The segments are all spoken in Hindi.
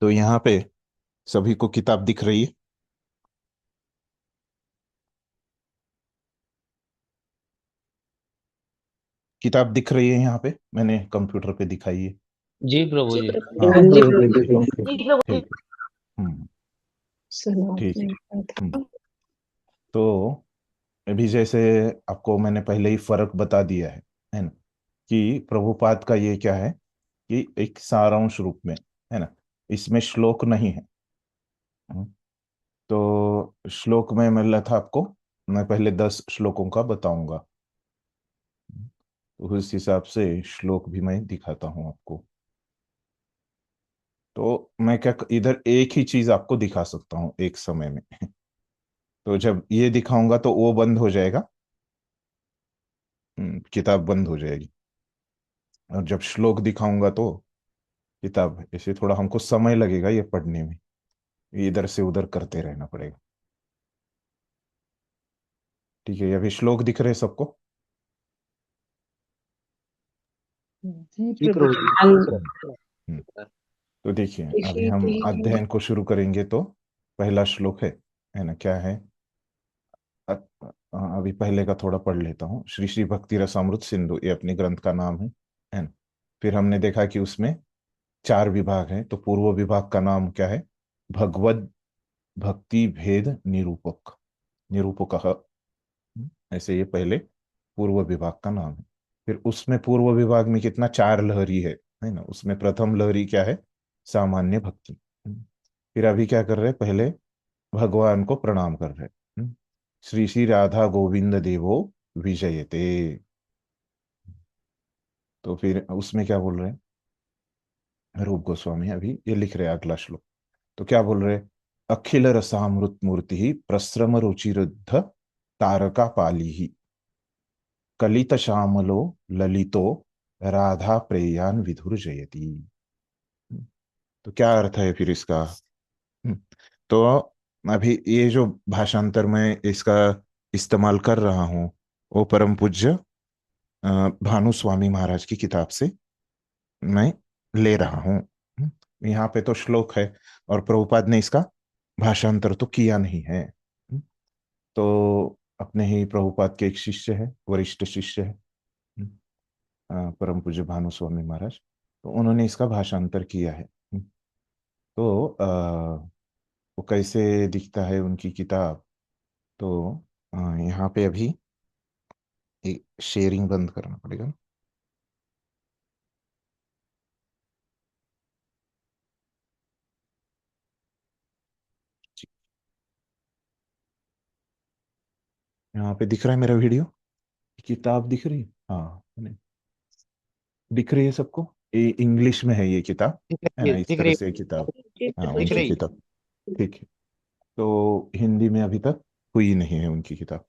तो यहाँ पे सभी को किताब दिख रही है। किताब दिख रही है यहाँ पे, मैंने कंप्यूटर पे दिखाई है। जी प्रभु जी जी। प्रभु हाँ, हाँ जी ठीक प्रभु है। जी प्रभु ठीक है। सुनो ठीक आपने है। कहा हम्म, था। तो अभी जैसे आपको मैंने पहले ही फर्क बता दिया है ना, कि प्रभुपाद का ये क्या है कि एक सारांश रूप में है ना, इसमें श्लोक नहीं है। हम्म, तो श्लोक में मिल रहा था आपको, मैं पहले 10 श्लोकों का बताऊंगा। तो उस हिसाब से श्लोक भी मैं दिखाता हूं आपको। तो मैं क्या इधर एक ही चीज आपको दिखा सकता हूँ एक समय में। तो जब ये दिखाऊंगा तो वो बंद हो जाएगा, किताब बंद हो जाएगी। और जब श्लोक दिखाऊंगा तो किताब, ऐसे थोड़ा हमको समय लगेगा ये पढ़ने में, इधर से उधर करते रहना पड़ेगा। ठीक है, अभी श्लोक दिख रहे हैं सबको। जी जी प्रभु प्रभु जी जी। हाँ जी। हम्म, हम्म। तो देखिए, अभी देखिए हम देखिए। अध्ययन को शुरू करेंगे तो पहला श्लोक है ना, क्या है। अभी पहले का थोड़ा पढ़ लेता हूँ। श्री श्री भक्ति रसामृत सिंधु, ये अपने ग्रंथ का नाम है ना। फिर हमने देखा कि उसमें 4 विभाग हैं, तो पूर्व विभाग का नाम क्या है, भगवत भक्ति भेद निरूपक, निरूपक। ऐसे ये पहले पूर्व विभाग का नाम है। फिर उसमें पूर्व विभाग में कितना 4 लहरी है ना। उसमें प्रथम लहरी क्या है, सामान्य भक्ति। फिर अभी क्या कर रहे हैं, पहले भगवान को प्रणाम कर रहे हैं। श्री श्री राधा गोविंद देवो विजयते। तो फिर उसमें क्या बोल रहे हैं, रूप गोस्वामी अभी ये लिख रहे हैं अगला श्लोक। तो क्या बोल रहे हैं, अखिल रसामृत मूर्ति ही प्रश्रम रुचिरुद्ध तारका पाली ही कलित श्यामलो ललितो राधा प्रेयान विधुर जयति। तो क्या अर्थ है फिर इसका। हम्म, तो अभी ये जो भाषांतर में इसका इस्तेमाल कर रहा हूँ, वो परम पूज्य भानु स्वामी महाराज की किताब से मैं ले रहा हूँ। यहाँ पे तो श्लोक है, और प्रभुपाद ने इसका भाषांतर तो किया नहीं है। तो अपने ही प्रभुपाद के एक शिष्य है, वरिष्ठ शिष्य है, परम पूज्य भानु स्वामी महाराज, तो उन्होंने इसका भाषांतर किया है। तो वो कैसे दिखता है उनकी किताब। तो यहाँ पे अभी एक शेयरिंग बंद करना पड़ेगा। जी, यहाँ पे दिख रहा है मेरा वीडियो, किताब दिख रही है। हाँ, नहीं, दिख रही है सबको। ये इंग्लिश में है ये किताब, दिख है रही ना, है, इस दिख तरह रही से किताब। जी हाँ, प्रभु दिख उनकी रही है। किताब। ठीक है। तो हिंदी में अभी तक हुई नहीं है उनकी किताब।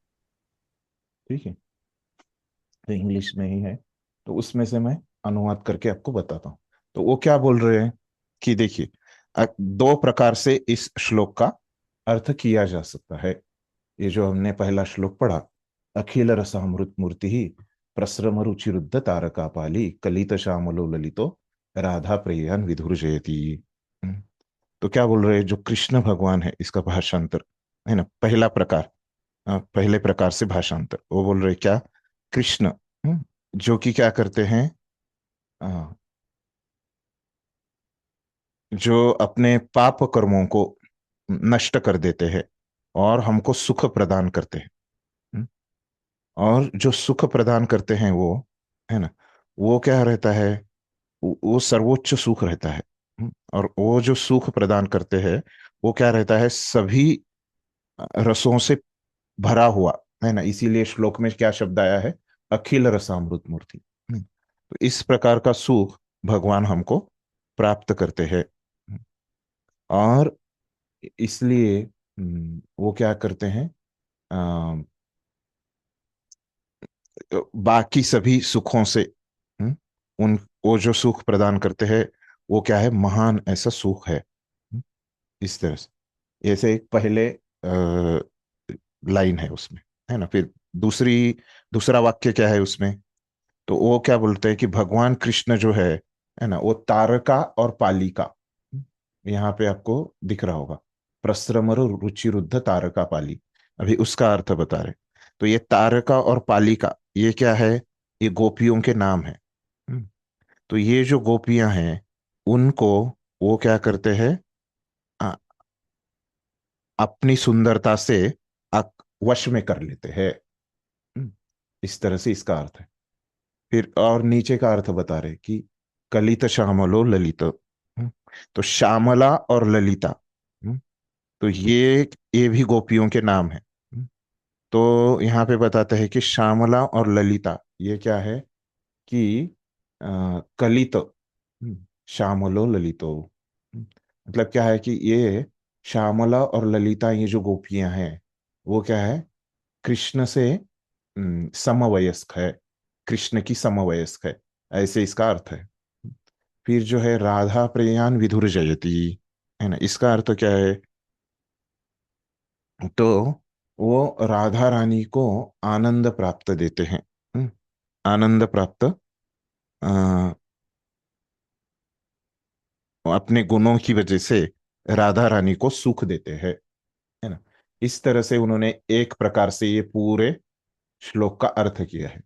ठीक है, तो इंग्लिश में ही है। तो उसमें से मैं अनुवाद करके आपको बताता हूँ। तो वो क्या बोल रहे हैं कि देखिए, 2 प्रकार से इस श्लोक का अर्थ किया जा सकता है। ये जो हमने पहला श्लोक पढ़ा, अखिल रसामृत मूर्ति ही प्रसरम रुचिरुद्ध तारका पाली कलित श्यामलो ललितो राधा प्रियान विधुर जयति। हम्म, तो क्या बोल रहे हैं, जो कृष्ण भगवान है, इसका भाषांतर है ना, पहला प्रकार, पहले प्रकार से भाषांतर वो बोल रहे क्या, कृष्ण जो कि क्या करते हैं, अ, जो अपने पाप कर्मों को नष्ट कर देते हैं और हमको सुख प्रदान करते हैं। हम्म, और जो सुख प्रदान करते हैं वो, है ना, वो क्या रहता है, वो सर्वोच्च सुख रहता है। और वो जो सुख प्रदान करते हैं, वो क्या रहता है, सभी रसों से भरा हुआ, है ना। इसीलिए श्लोक में क्या शब्द आया है, अखिल रसामृत मूर्ति। तो इस प्रकार का सुख भगवान हमको प्राप्त करते हैं। और इसलिए वो क्या करते हैं, अ, बाकी सभी सुखों से, हम्म, उन वो जो सुख प्रदान करते हैं, वो क्या है, महान ऐसा सुख है। इस तरह से ऐसे एक पहले लाइन है उसमें, है ना। फिर दूसरा वाक्य क्या है उसमें, तो वो क्या बोलते हैं कि भगवान कृष्ण जो है ना, वो तारका और पालिका, यहाँ पे आपको दिख रहा होगा, प्रस्रमर रुचिरुद्ध तारका पाली। अभी उसका अर्थ बता रहे। तो ये तारका और पालिका ये क्या है? ये गोपियों के नाम है। हम्म, तो ये जो गोपियां हैं उनको वो क्या करते हैं? आ, अपनी सुंदरता से वश में कर लेते हैं। हम्म, इस तरह से इसका अर्थ है। फिर और नीचे का अर्थ बता रहे कि कलित श्यामलो ललित। तो श्यामला और ललिता, हम्म, तो ये भी गोपियों के नाम है। तो यहाँ पे बताते हैं कि श्यामला और ललिता ये क्या है कि कलित, श्यामलो ललितो, मतलब क्या है कि ये श्यामला और ललिता ये जो गोपियां हैं वो क्या है? कृष्ण से समवयस्क है, कृष्ण की समवयस्क है, ऐसे इसका अर्थ है। फिर जो है राधा प्रेयान विधुर जयति, है ना, इसका अर्थ क्या है? तो वो राधा रानी को आनंद प्राप्त देते हैं। हम्म, आनंद प्राप्त, अपने गुणों की वजह से राधा रानी को सुख देते हैं, है ना। इस तरह से उन्होंने एक प्रकार से ये पूरे श्लोक का अर्थ किया है।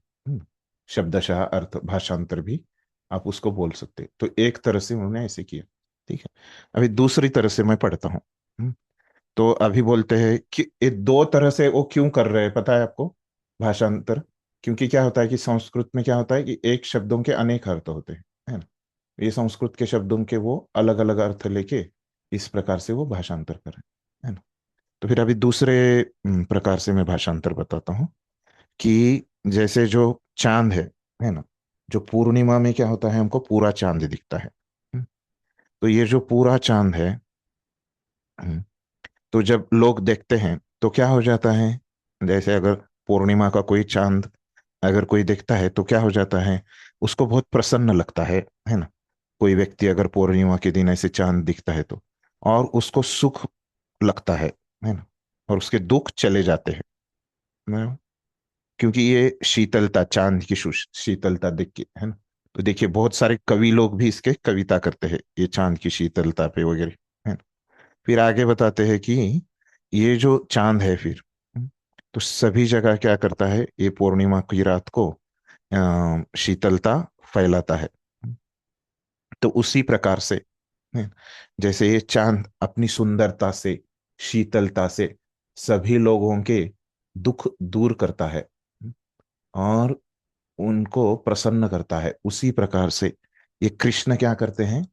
शब्दशः अर्थ, भाषांतर भी आप उसको बोल सकते हैं। तो एक तरह से उन्होंने ऐसे किया। ठीक है। अभी दूसरी तरह से मैं पढ़ता हूँ। तो अभी बोलते हैं कि ये दो तरह से वो क्यों कर रहे हैं पता है आपको? भाषांतर। क्योंकि क्या होता है कि संस्कृत में क्या होता है कि एक शब्दों के अनेक अर्थ होते हैं, है ना। ये संस्कृत के शब्दों के वो अलग अलग अर्थ लेके इस प्रकार से वो भाषांतर कर रहे हैं, है ना। तो फिर अभी दूसरे प्रकार से मैं भाषांतर बताता हूँ कि जैसे जो चांद है ना, जो पूर्णिमा में क्या होता है, हमको पूरा चांद दिखता है। हम्म, तो ये जो पूरा चांद है, हम्म, तो जब लोग देखते हैं तो क्या हो जाता है? जैसे अगर पूर्णिमा का कोई चांद अगर कोई देखता है तो क्या हो जाता है? उसको बहुत प्रसन्न लगता है ना। कोई व्यक्ति अगर पूर्णिमा के दिन ऐसे चांद दिखता है तो, और उसको सुख लगता है ना, और उसके दुख चले जाते हैं ना? क्योंकि ये शीतलता, चांद की शीतलता देख के, है ना। तो देखिए बहुत सारे कवि लोग भी इसके कविता करते हैं ये चांद की शीतलता पे वगैरह, है ना। फिर आगे बताते हैं कि ये जो चांद है फिर, तो सभी जगह क्या करता है, ये पूर्णिमा की रात को शीतलता फैलाता है। तो उसी प्रकार से, है, जैसे ये चांद अपनी सुंदरता से, शीतलता से सभी लोगों के दुख दूर करता है और उनको प्रसन्न करता है, उसी प्रकार से ये कृष्ण क्या करते हैं?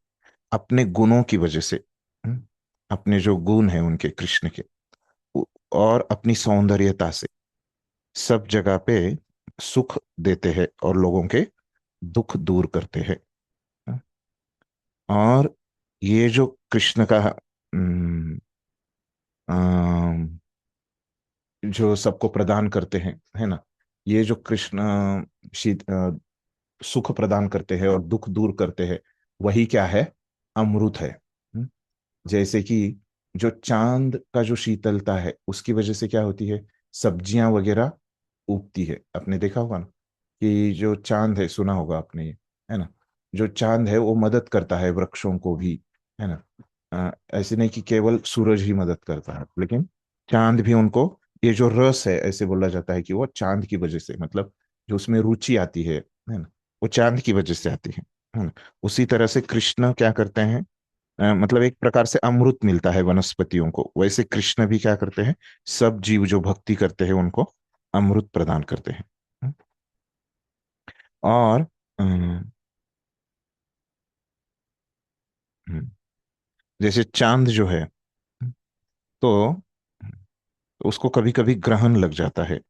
अपने गुणों की वजह से, हम्म, अपने जो गुण हैं उनके, कृष्ण के, उ- और अपनी सौंदर्यता से सब जगह पे सुख देते हैं और लोगों के दुख दूर करते हैं। और ये जो कृष्ण का हम्म, अम, जो सबको प्रदान करते हैं, है ना, ये जो कृष्ण सुख प्रदान करते हैं और दुख दूर करते हैं, वही क्या है? अमृत है। जैसे कि जो चांद का जो शीतलता है उसकी वजह से क्या होती है? सब्जियां वगैरह उगती है। आपने देखा होगा ना कि जो चांद है, सुना होगा आपने ये, है ना। जो चांद है वो मदद करता है वृक्षों को भी, है ना। ऐसे नहीं कि केवल सूरज ही मदद करता है, लेकिन चांद भी उनको, ये जो रस है ऐसे बोला जाता है कि वो चांद की वजह से, मतलब जो उसमें रुचि आती है ना, वो चांद की वजह से आती है ना। उसी तरह से कृष्ण क्या करते हैं? मतलब एक प्रकार से अमृत मिलता है वनस्पतियों को, वैसे कृष्ण भी क्या करते हैं? सब जीव जो भक्ति करते हैं उनको अमृत प्रदान करते हैं। और अम, हम्म, जैसे चांद जो है, तो उसको कभी कभी ग्रहण लग जाता है।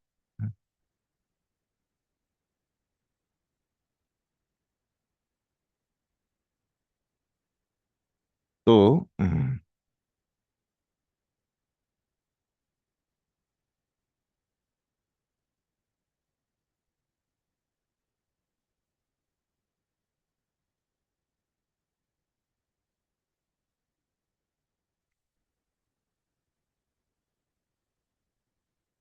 तो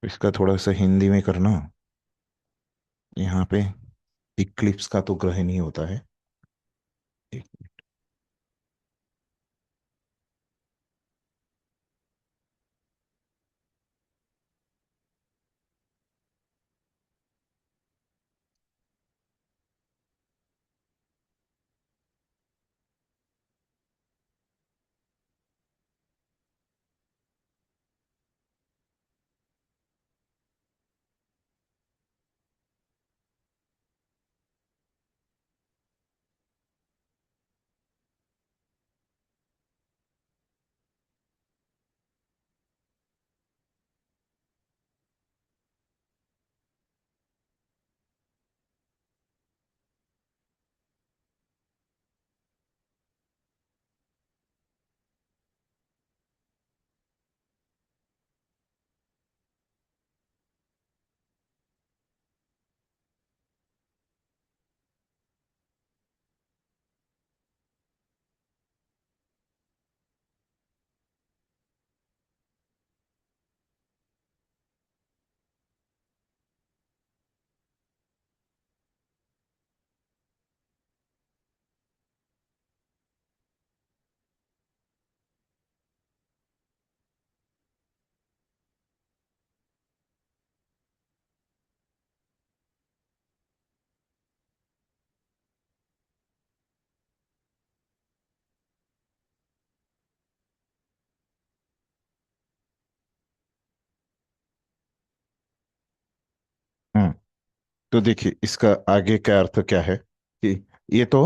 इसका थोड़ा सा हिंदी में करना। यहाँ पे इक्लिप्स का तो ग्रहण ही होता है। एक- तो देखिए इसका आगे का अर्थ क्या है कि ये तो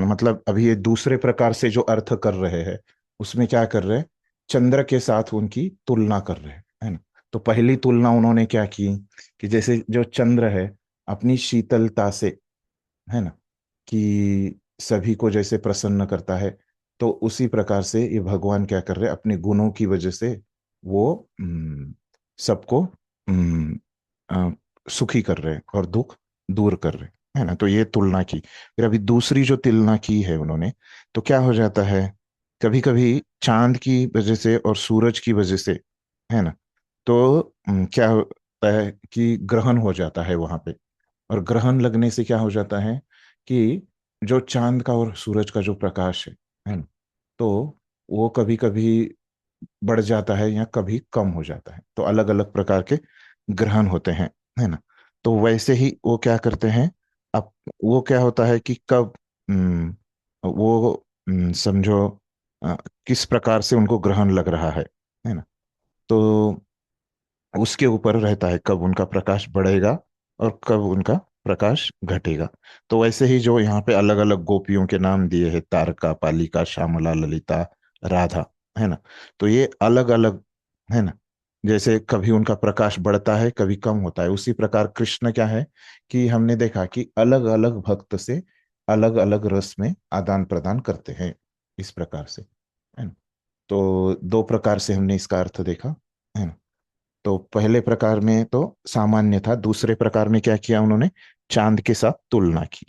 मतलब अभी ये दूसरे प्रकार से जो अर्थ कर रहे हैं उसमें क्या कर रहे हैं, चंद्र के साथ उनकी तुलना कर रहे हैं, है ना। तो पहली तुलना उन्होंने क्या की कि जैसे जो चंद्र है अपनी शीतलता से, है ना, कि सभी को जैसे प्रसन्न करता है, तो उसी प्रकार से ये भगवान क्या कर रहे हैं, अपने गुणों की वजह से वो सबको अम, अ, सुखी कर रहे हैं और दुख दूर कर रहे हैं, है ना। तो ये तुलना की। फिर अभी दूसरी जो तुलना की है उन्होंने, तो क्या हो जाता है, कभी कभी चांद की वजह से और सूरज की वजह से, है ना, तो क्या होता है कि ग्रहण हो जाता है वहां पे। और ग्रहण लगने से क्या हो जाता है कि जो चांद का और सूरज का जो प्रकाश है ना, तो वो कभी कभी बढ़ जाता है या कभी कम हो जाता है। तो अलग अलग प्रकार के ग्रहण होते हैं, है ना। तो वैसे ही वो क्या करते हैं, अब वो क्या होता है कि कब वो समझो अ, किस प्रकार से उनको ग्रहण लग रहा है ना। तो उसके ऊपर रहता है कब उनका प्रकाश बढ़ेगा और कब उनका प्रकाश घटेगा। तो वैसे ही जो यहाँ पे अलग अलग गोपियों के नाम दिए हैं, तारका, पालिका, श्यामला, ललिता, राधा, है ना। तो ये अलग अलग, है ना, जैसे कभी उनका प्रकाश बढ़ता है कभी कम होता है, उसी प्रकार कृष्ण क्या है कि हमने देखा कि अलग अलग भक्त से अलग अलग रस में आदान प्रदान करते हैं, इस प्रकार से, है ना। तो दो प्रकार से हमने इसका अर्थ देखा, है ना। तो पहले प्रकार में तो सामान्य था, दूसरे प्रकार में क्या किया उन्होंने, चांद के साथ तुलना की।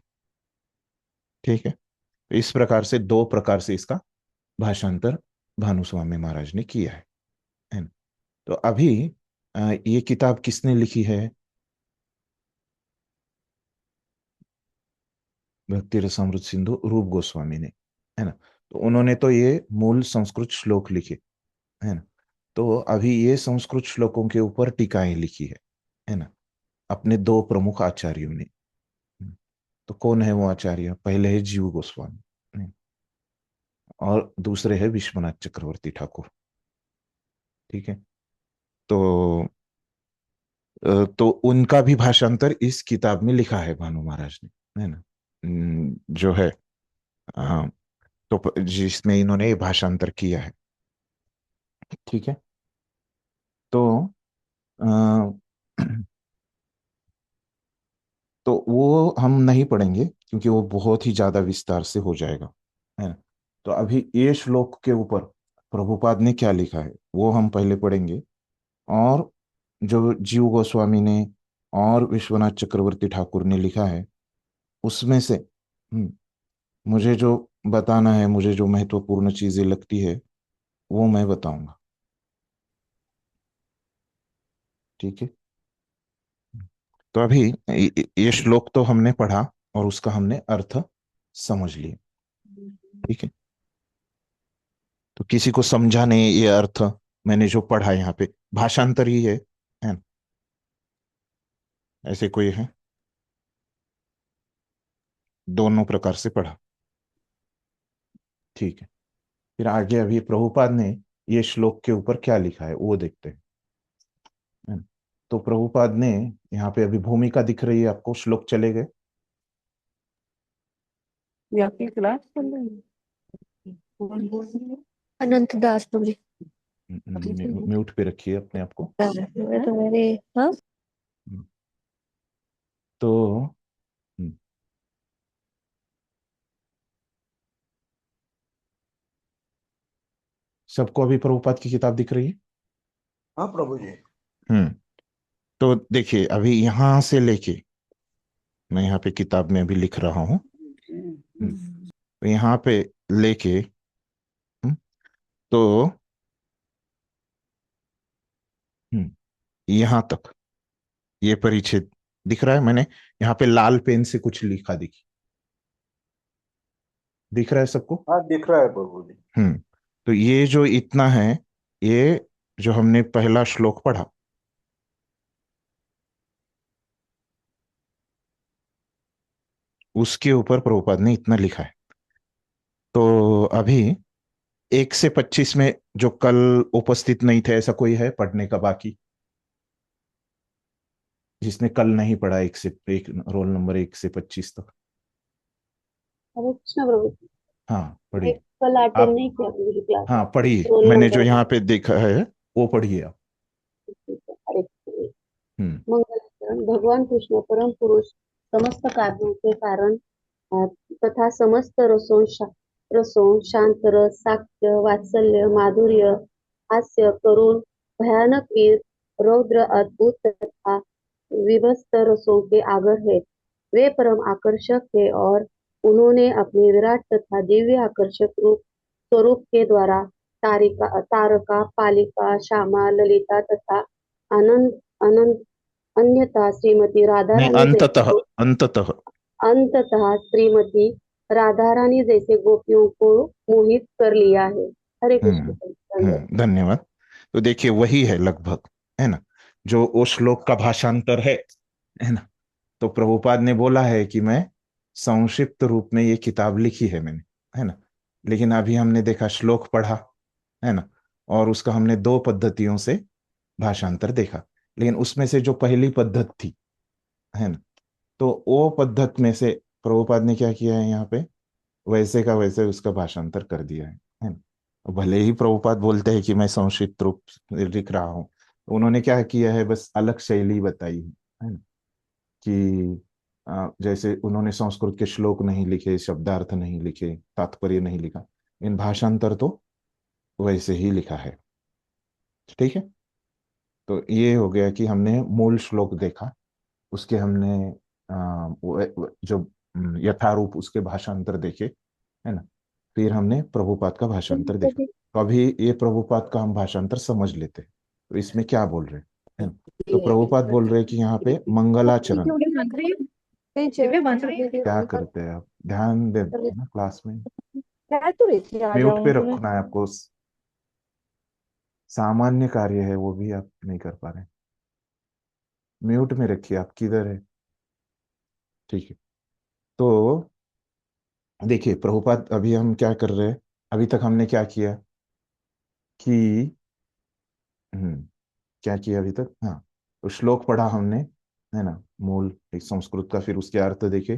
ठीक है, तो इस प्रकार से दो प्रकार से इसका भाषांतर भानुस्वामी महाराज ने किया है ना। तो अभी ये किताब किसने लिखी है, भक्ति रसामृत सिंधु रूप गोस्वामी ने, है ना। तो उन्होंने तो ये मूल संस्कृत श्लोक लिखे, है ना। तो अभी ये संस्कृत श्लोकों के ऊपर टीकाएं लिखी है ना, अपने दो प्रमुख आचार्यों ने। तो कौन है वो आचार्य, पहले है जीव गोस्वामी, और दूसरे है विश्वनाथ चक्रवर्ती ठाकुर। ठीक है। तो तो उनका भी भाषांतर इस किताब में लिखा है भानु महाराज ने, है ना। जो है, हाँ, तो जिसमें इन्होंने ये भाषांतर किया है। ठीक है। तो अ, तो वो हम नहीं पढ़ेंगे क्योंकि वो बहुत ही ज्यादा विस्तार से हो जाएगा, है ना। तो अभी ये श्लोक के ऊपर प्रभुपाद ने क्या लिखा है वो हम पहले पढ़ेंगे। और जो जीव गोस्वामी ने और विश्वनाथ चक्रवर्ती ठाकुर ने लिखा है उसमें से मुझे जो बताना है, मुझे जो महत्वपूर्ण चीजें लगती है वो मैं बताऊंगा। ठीक है। तो अभी ये श्लोक तो हमने पढ़ा और उसका हमने अर्थ समझ लिया। ठीक है। तो किसी को समझा नहीं ये अर्थ, मैंने जो पढ़ा यहाँ पे भाषांतर ही है ना? ऐसे कोई है, दोनों प्रकार से पढ़ा। ठीक है। फिर आगे अभी प्रभुपाद ने ये श्लोक के ऊपर क्या लिखा है वो देखते हैं, है ना? तो प्रभुपाद ने यहाँ पे अभी भूमिका दिख रही है आपको, श्लोक चले गए। ये आपकी क्लास चल रही है? कौन बोल रही है? अनंत दास प्रभु जी। म्यूट पे रखिए अपने आप को। तो मेरे हाँ हम्म, तो हम्म, सबको अभी प्रभुपाद की किताब दिख रही है। हाँ प्रभु जी। हम्म। तो देखिए अभी यहां से लेके, मैं यहाँ पे किताब में अभी लिख रहा हूँ। तो यहाँ पे लेके हम्म, तो यहाँ तक ये परिच्छेद दिख रहा है, मैंने यहाँ पे लाल पेन से कुछ लिखा, दिख रहा है सबको। हाँ दिख रहा है प्रभु जी। तो ये जो इतना है, ये जो हमने पहला श्लोक पढ़ा उसके ऊपर प्रभुपाद ने इतना लिखा है। तो अभी 1 से 25 में जो कल उपस्थित नहीं थे, ऐसा कोई है पढ़ने का बाकी? जिसने कल नहीं पढ़ा, एक रोल नंबर 1 से 25 तक। हरे कृष्णा प्रभु जी। हाँ मैं पढ़िए कल अटेंड आप। नहीं किया प्रभु जी क्लास। हाँ पढ़िए, रोल मैंने जो नंबर यहाँ पे देखा है वो पढ़िए आप। हरे कृष्ण। हम्म। मंगलाचरण भगवान कृष्ण परम पुरुष समस्त कार्यों के कारण अ, तथा समस्त रसों शांत रस साक्ष्य वात्सल्य माधुर्य हास्य करुण भयानक वीर रौद्र अद्भुत तथा विभत्स रसों के आगर है। वे परम आकर्षक है और उन्होंने अपने विराट तथा दिव्य आकर्षक रूप स्वरूप के द्वारा तारका पालिका श्यामा ललिता तथा आनंद आनंद अन्यथा श्रीमती राधा नहीं, रानी जैसे अंततः अंततः। अंततः श्रीमती राधा रानी जैसे गोपियों को मोहित कर लिया है। हरे कृष्ण। धन्यवाद। धन्यवाद। तो देखिए वही है लगभग, है ना, जो वो श्लोक का भाषांतर है ना। तो प्रभुपाद ने बोला है कि मैं संक्षिप्त रूप में ये किताब लिखी है मैंने, है ना। लेकिन अभी हमने देखा श्लोक पढ़ा, है ना, और उसका हमने 2 पद्धतियों से भाषांतर देखा। लेकिन उसमें से जो पहली पद्धति थी, है ना, तो वो पद्धत में से प्रभुपाद ने क्या किया है यहाँ पे, वैसे का वैसे उसका भाषांतर कर दिया है ना। और भले ही प्रभुपाद बोलते हैं कि मैं संक्षिप्त रूप से लिख रहा हूँ, तो उन्होंने क्या किया है, बस अलग शैली बताई है ना। कि जैसे उन्होंने संस्कृत के श्लोक नहीं लिखे, शब्दार्थ नहीं लिखे, तात्पर्य नहीं लिखा, इन भाषांतर तो वैसे ही लिखा है। ठीक है। तो ये हो गया कि हमने मूल श्लोक देखा, उसके हमने जो यथारूप उसके भाषांतर देखे, है ना। फिर हमने प्रभुपाद का भाषांतर देखा। तो अभी ये प्रभुपाद का हम भाषांतर समझ लेते हैं, तो इसमें क्या बोल रहे हैं, है ना। तो प्रभुपाद बोल रहे हैं कि यहाँ पे मंगलाचरण क्या करते हैं आप, ध्यान दे ना क्लास में। क्या तो रही थी आ म्यूट पे जाऊं तुम्हें। रखना है आपको, सामान्य कार्य है वो भी आप नहीं कर पा रहे। म्यूट में रखिए, आप किधर है। ठीक है। तो देखिए प्रभुपाद, अभी हम क्या कर रहे हैं, अभी तक हमने क्या किया कि क्या किया अभी तक, हाँ, तो श्लोक पढ़ा हमने, है ना, मूल एक संस्कृत का, फिर उसके अर्थ देखे,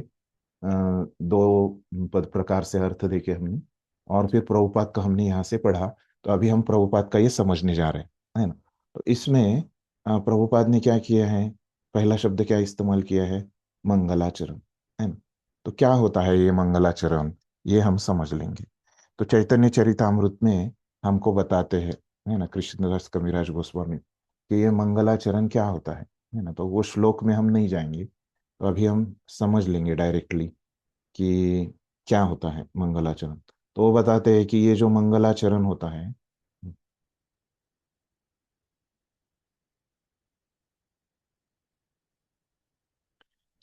2 पद प्रकार से अर्थ देखे हमने, और फिर प्रभुपाद का हमने यहाँ से पढ़ा। तो अभी हम प्रभुपाद का ये समझने जा रहे हैं, है ना। तो इसमें प्रभुपाद ने क्या किया है, पहला शब्द क्या इस्तेमाल किया है, मंगलाचरण, है ना। तो क्या होता है ये मंगलाचरण, ये हम समझ लेंगे। तो चैतन्य चरितामृत में हमको बताते हैं, है ना, कृष्णदास कविराज गोस्वामी, कि ये मंगलाचरण क्या होता है ना। तो वो श्लोक में हम नहीं जाएंगे, तो अभी हम समझ लेंगे डायरेक्टली कि क्या होता है मंगलाचरण। तो वो बताते हैं कि ये जो मंगलाचरण होता है,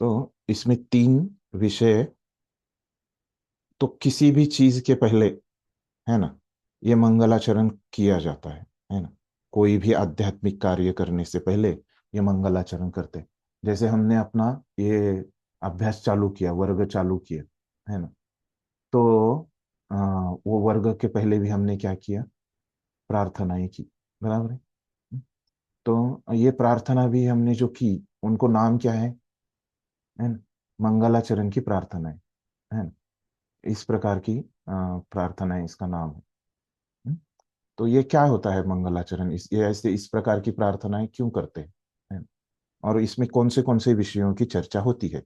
तो इसमें 3 विषय, तो किसी भी चीज के पहले, है ना, ये मंगलाचरण किया जाता है ना। कोई भी आध्यात्मिक कार्य करने से पहले ये मंगलाचरण करते हैं। जैसे हमने अपना ये अभ्यास चालू किया, वर्ग चालू किया, है ना। तो वो वर्ग के पहले भी हमने क्या किया, प्रार्थनाएं की, बराबर है। तो ये प्रार्थना भी हमने जो की, उनको नाम क्या है ना, मंगलाचरण की प्रार्थना है ना। इस प्रकार की प्रार्थना इसका नाम है। हम्म? तो ये क्या होता है मंगलाचरण, ये ऐसे इस प्रकार की प्रार्थनाएं क्यों करते हैं, है ना? और इसमें कौन से विषयों की चर्चा होती है?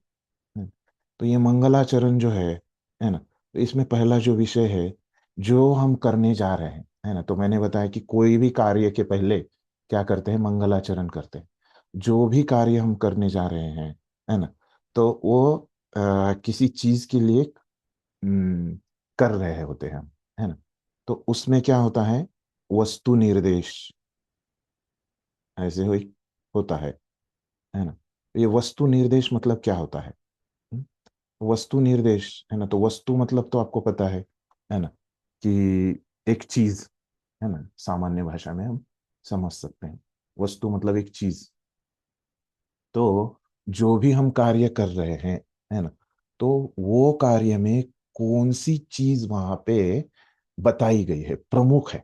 तो ये मंगलाचरण जो है ना, तो इसमें पहला जो विषय है जो हम करने जा रहे हैं, है ना। तो मैंने बताया कि कोई भी कार्य के पहले क्या करते हैं, मंगलाचरण करते हैं। जो भी कार्य हम करने जा रहे हैं, है ना, तो वो किसी चीज के लिए कर रहे होते हैं हम, है ना। तो उसमें क्या होता है, वस्तु निर्देश ऐसे हुई होता है ना। ये वस्तु निर्देश मतलब क्या होता है, हम्म? वस्तु निर्देश, है ना, तो वस्तु मतलब तो आपको पता है ना, कि एक चीज, है ना, सामान्य भाषा में हम समझ सकते हैं, वस्तु मतलब एक चीज। तो जो भी हम कार्य कर रहे हैं, है ना, तो वो कार्य में कौन सी चीज वहां पे बताई गई है, प्रमुख है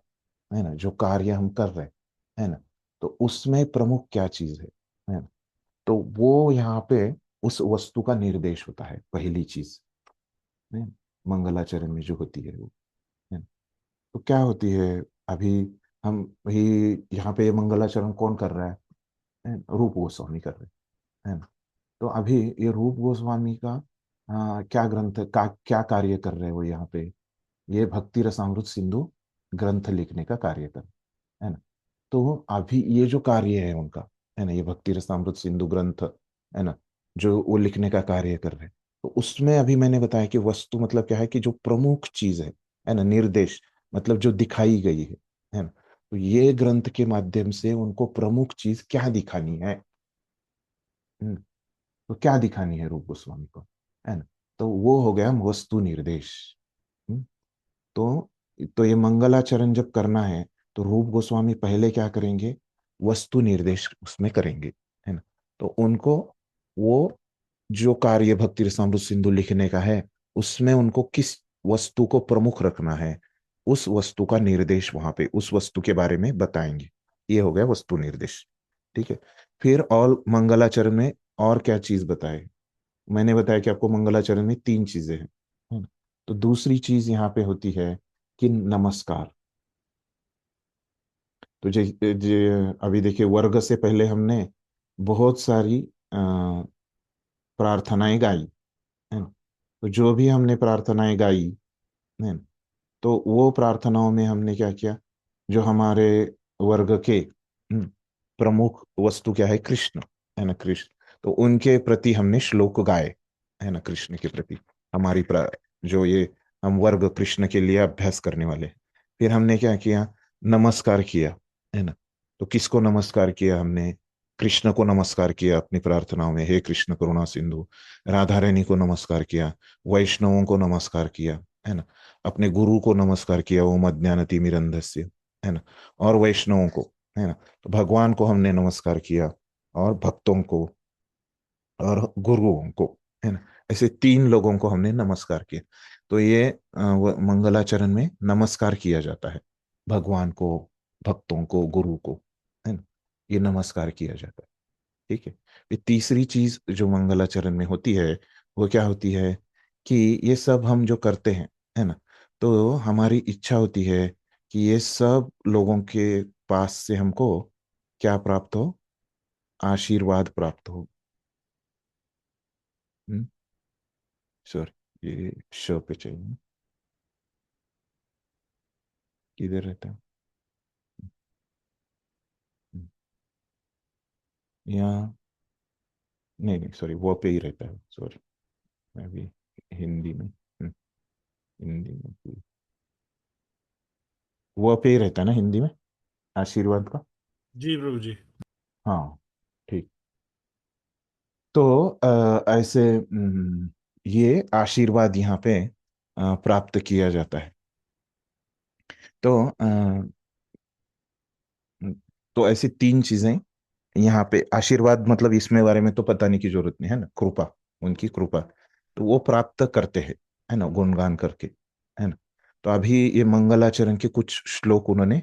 ना, जो कार्य हम कर रहे हैं, है ना, तो उसमें प्रमुख क्या चीज है ना। तो वो यहाँ पे उस वस्तु का निर्देश होता है, पहली चीज है, मंगलाचरण में जो होती है वो है। तो क्या होती है, अभी हम ही यहाँ पे मंगलाचरण कौन कर रहा है? रूप गोस्वामी कर रहे हैं, है ना। तो अभी ये रूप गोस्वामी का क्या ग्रंथ का क्या कार्य कर रहे हैं वो यहाँ पे? ये भक्ति रसामृत सिंधु ग्रंथ लिखने का कार्य कर, है ना। तो अभी ये जो कार्य है उनका, है ना, ये भक्ति रसामृत सिंधु ग्रंथ, है ना, जो वो लिखने का कार्य कर रहे हैं, तो उसमें अभी मैंने बताया कि वस्तु मतलब क्या है, कि जो प्रमुख चीज है ना, निर्देश मतलब जो दिखाई गई है ना। तो ये ग्रंथ के माध्यम से उनको प्रमुख चीज क्या दिखानी है, हम्म, तो क्या दिखानी है रूप गोस्वामी को, है ना। तो वो हो गया वस्तु निर्देश। हम्म, तो ये मंगलाचरण जब करना है, तो रूप गोस्वामी पहले क्या करेंगे? वस्तु निर्देश उसमें करेंगे, है ना। तो उनको वो जो कार्य भक्ति रसामृत सिंधु लिखने का है, उसमें उनको किस वस्तु को प्रमुख रखना है, उस वस्तु का निर्देश वहां पे उस वस्तु के बारे में बताएंगे। ये हो गया वस्तु निर्देश। ठीक है। फिर और मंगलाचरण में और क्या चीज बताए? मैंने बताया कि आपको मंगलाचरण में तीन चीजें हैं, है ना। तो दूसरी चीज यहाँ पे होती है कि नमस्कार। तो अभी देखिए, वर्ग से पहले हमने बहुत सारी प्रार्थनाएं गाई, है ना। तो जो भी हमने प्रार्थनाएं गाई, है ना, तो वो प्रार्थनाओं में हमने क्या किया? जो हमारे वर्ग के प्रमुख वस्तु क्या है? कृष्ण, है ना, कृष्ण। तो उनके प्रति हमने श्लोक गाए, है ना, कृष्ण के प्रति हमारी जो ये हम वर्ग कृष्ण के लिए अभ्यास करने वाले हैं। फिर हमने क्या किया? नमस्कार किया, है ना। तो किसको नमस्कार किया हमने? कृष्ण को नमस्कार किया अपनी प्रार्थनाओं में, हे कृष्ण करुणा सिंधु। राधा रानी को नमस्कार किया, वैष्णवों को नमस्कार किया, है ना, अपने गुरु को नमस्कार किया, ओम अज्ञानतिमिरन्धस्य, है ना, और वैष्णवों को, है ना। तो भगवान को हमने नमस्कार किया, और भक्तों को, और गुरुओं को, है ना। ऐसे तीन लोगों को हमने नमस्कार किया। तो ये वो मंगलाचरण में नमस्कार किया जाता है, भगवान को, भक्तों को, गुरु को, है ना, ये नमस्कार किया जाता है। ठीक है। ये तीसरी चीज जो मंगलाचरण में होती है, वो क्या होती है? कि ये सब हम जो करते हैं, है ना, तो हमारी इच्छा होती है कि ये सब लोगों के पास से हमको क्या प्राप्त हो? आशीर्वाद प्राप्त हो। सॉरी, ये श पे चाहिए, किधर रहता है? हम्म, यहाँ, नहीं नहीं, सॉरी, वो पे ही रहता है, सॉरी। मैं भी हिंदी में, हिंदी में वो पे ही रहता है ना, हिंदी में आशीर्वाद का। जी प्रभु जी। हाँ, ठीक। तो ऐसे ये आशीर्वाद यहाँ पे प्राप्त किया जाता है। तो तो ऐसी तीन चीजें यहाँ पे, आशीर्वाद मतलब इसमें बारे में तो बताने की जरूरत नहीं है ना, कृपा, उनकी कृपा, तो वो प्राप्त करते हैं, है ना, गुणगान करके, है ना। तो अभी ये मंगलाचरण के कुछ श्लोक उन्होंने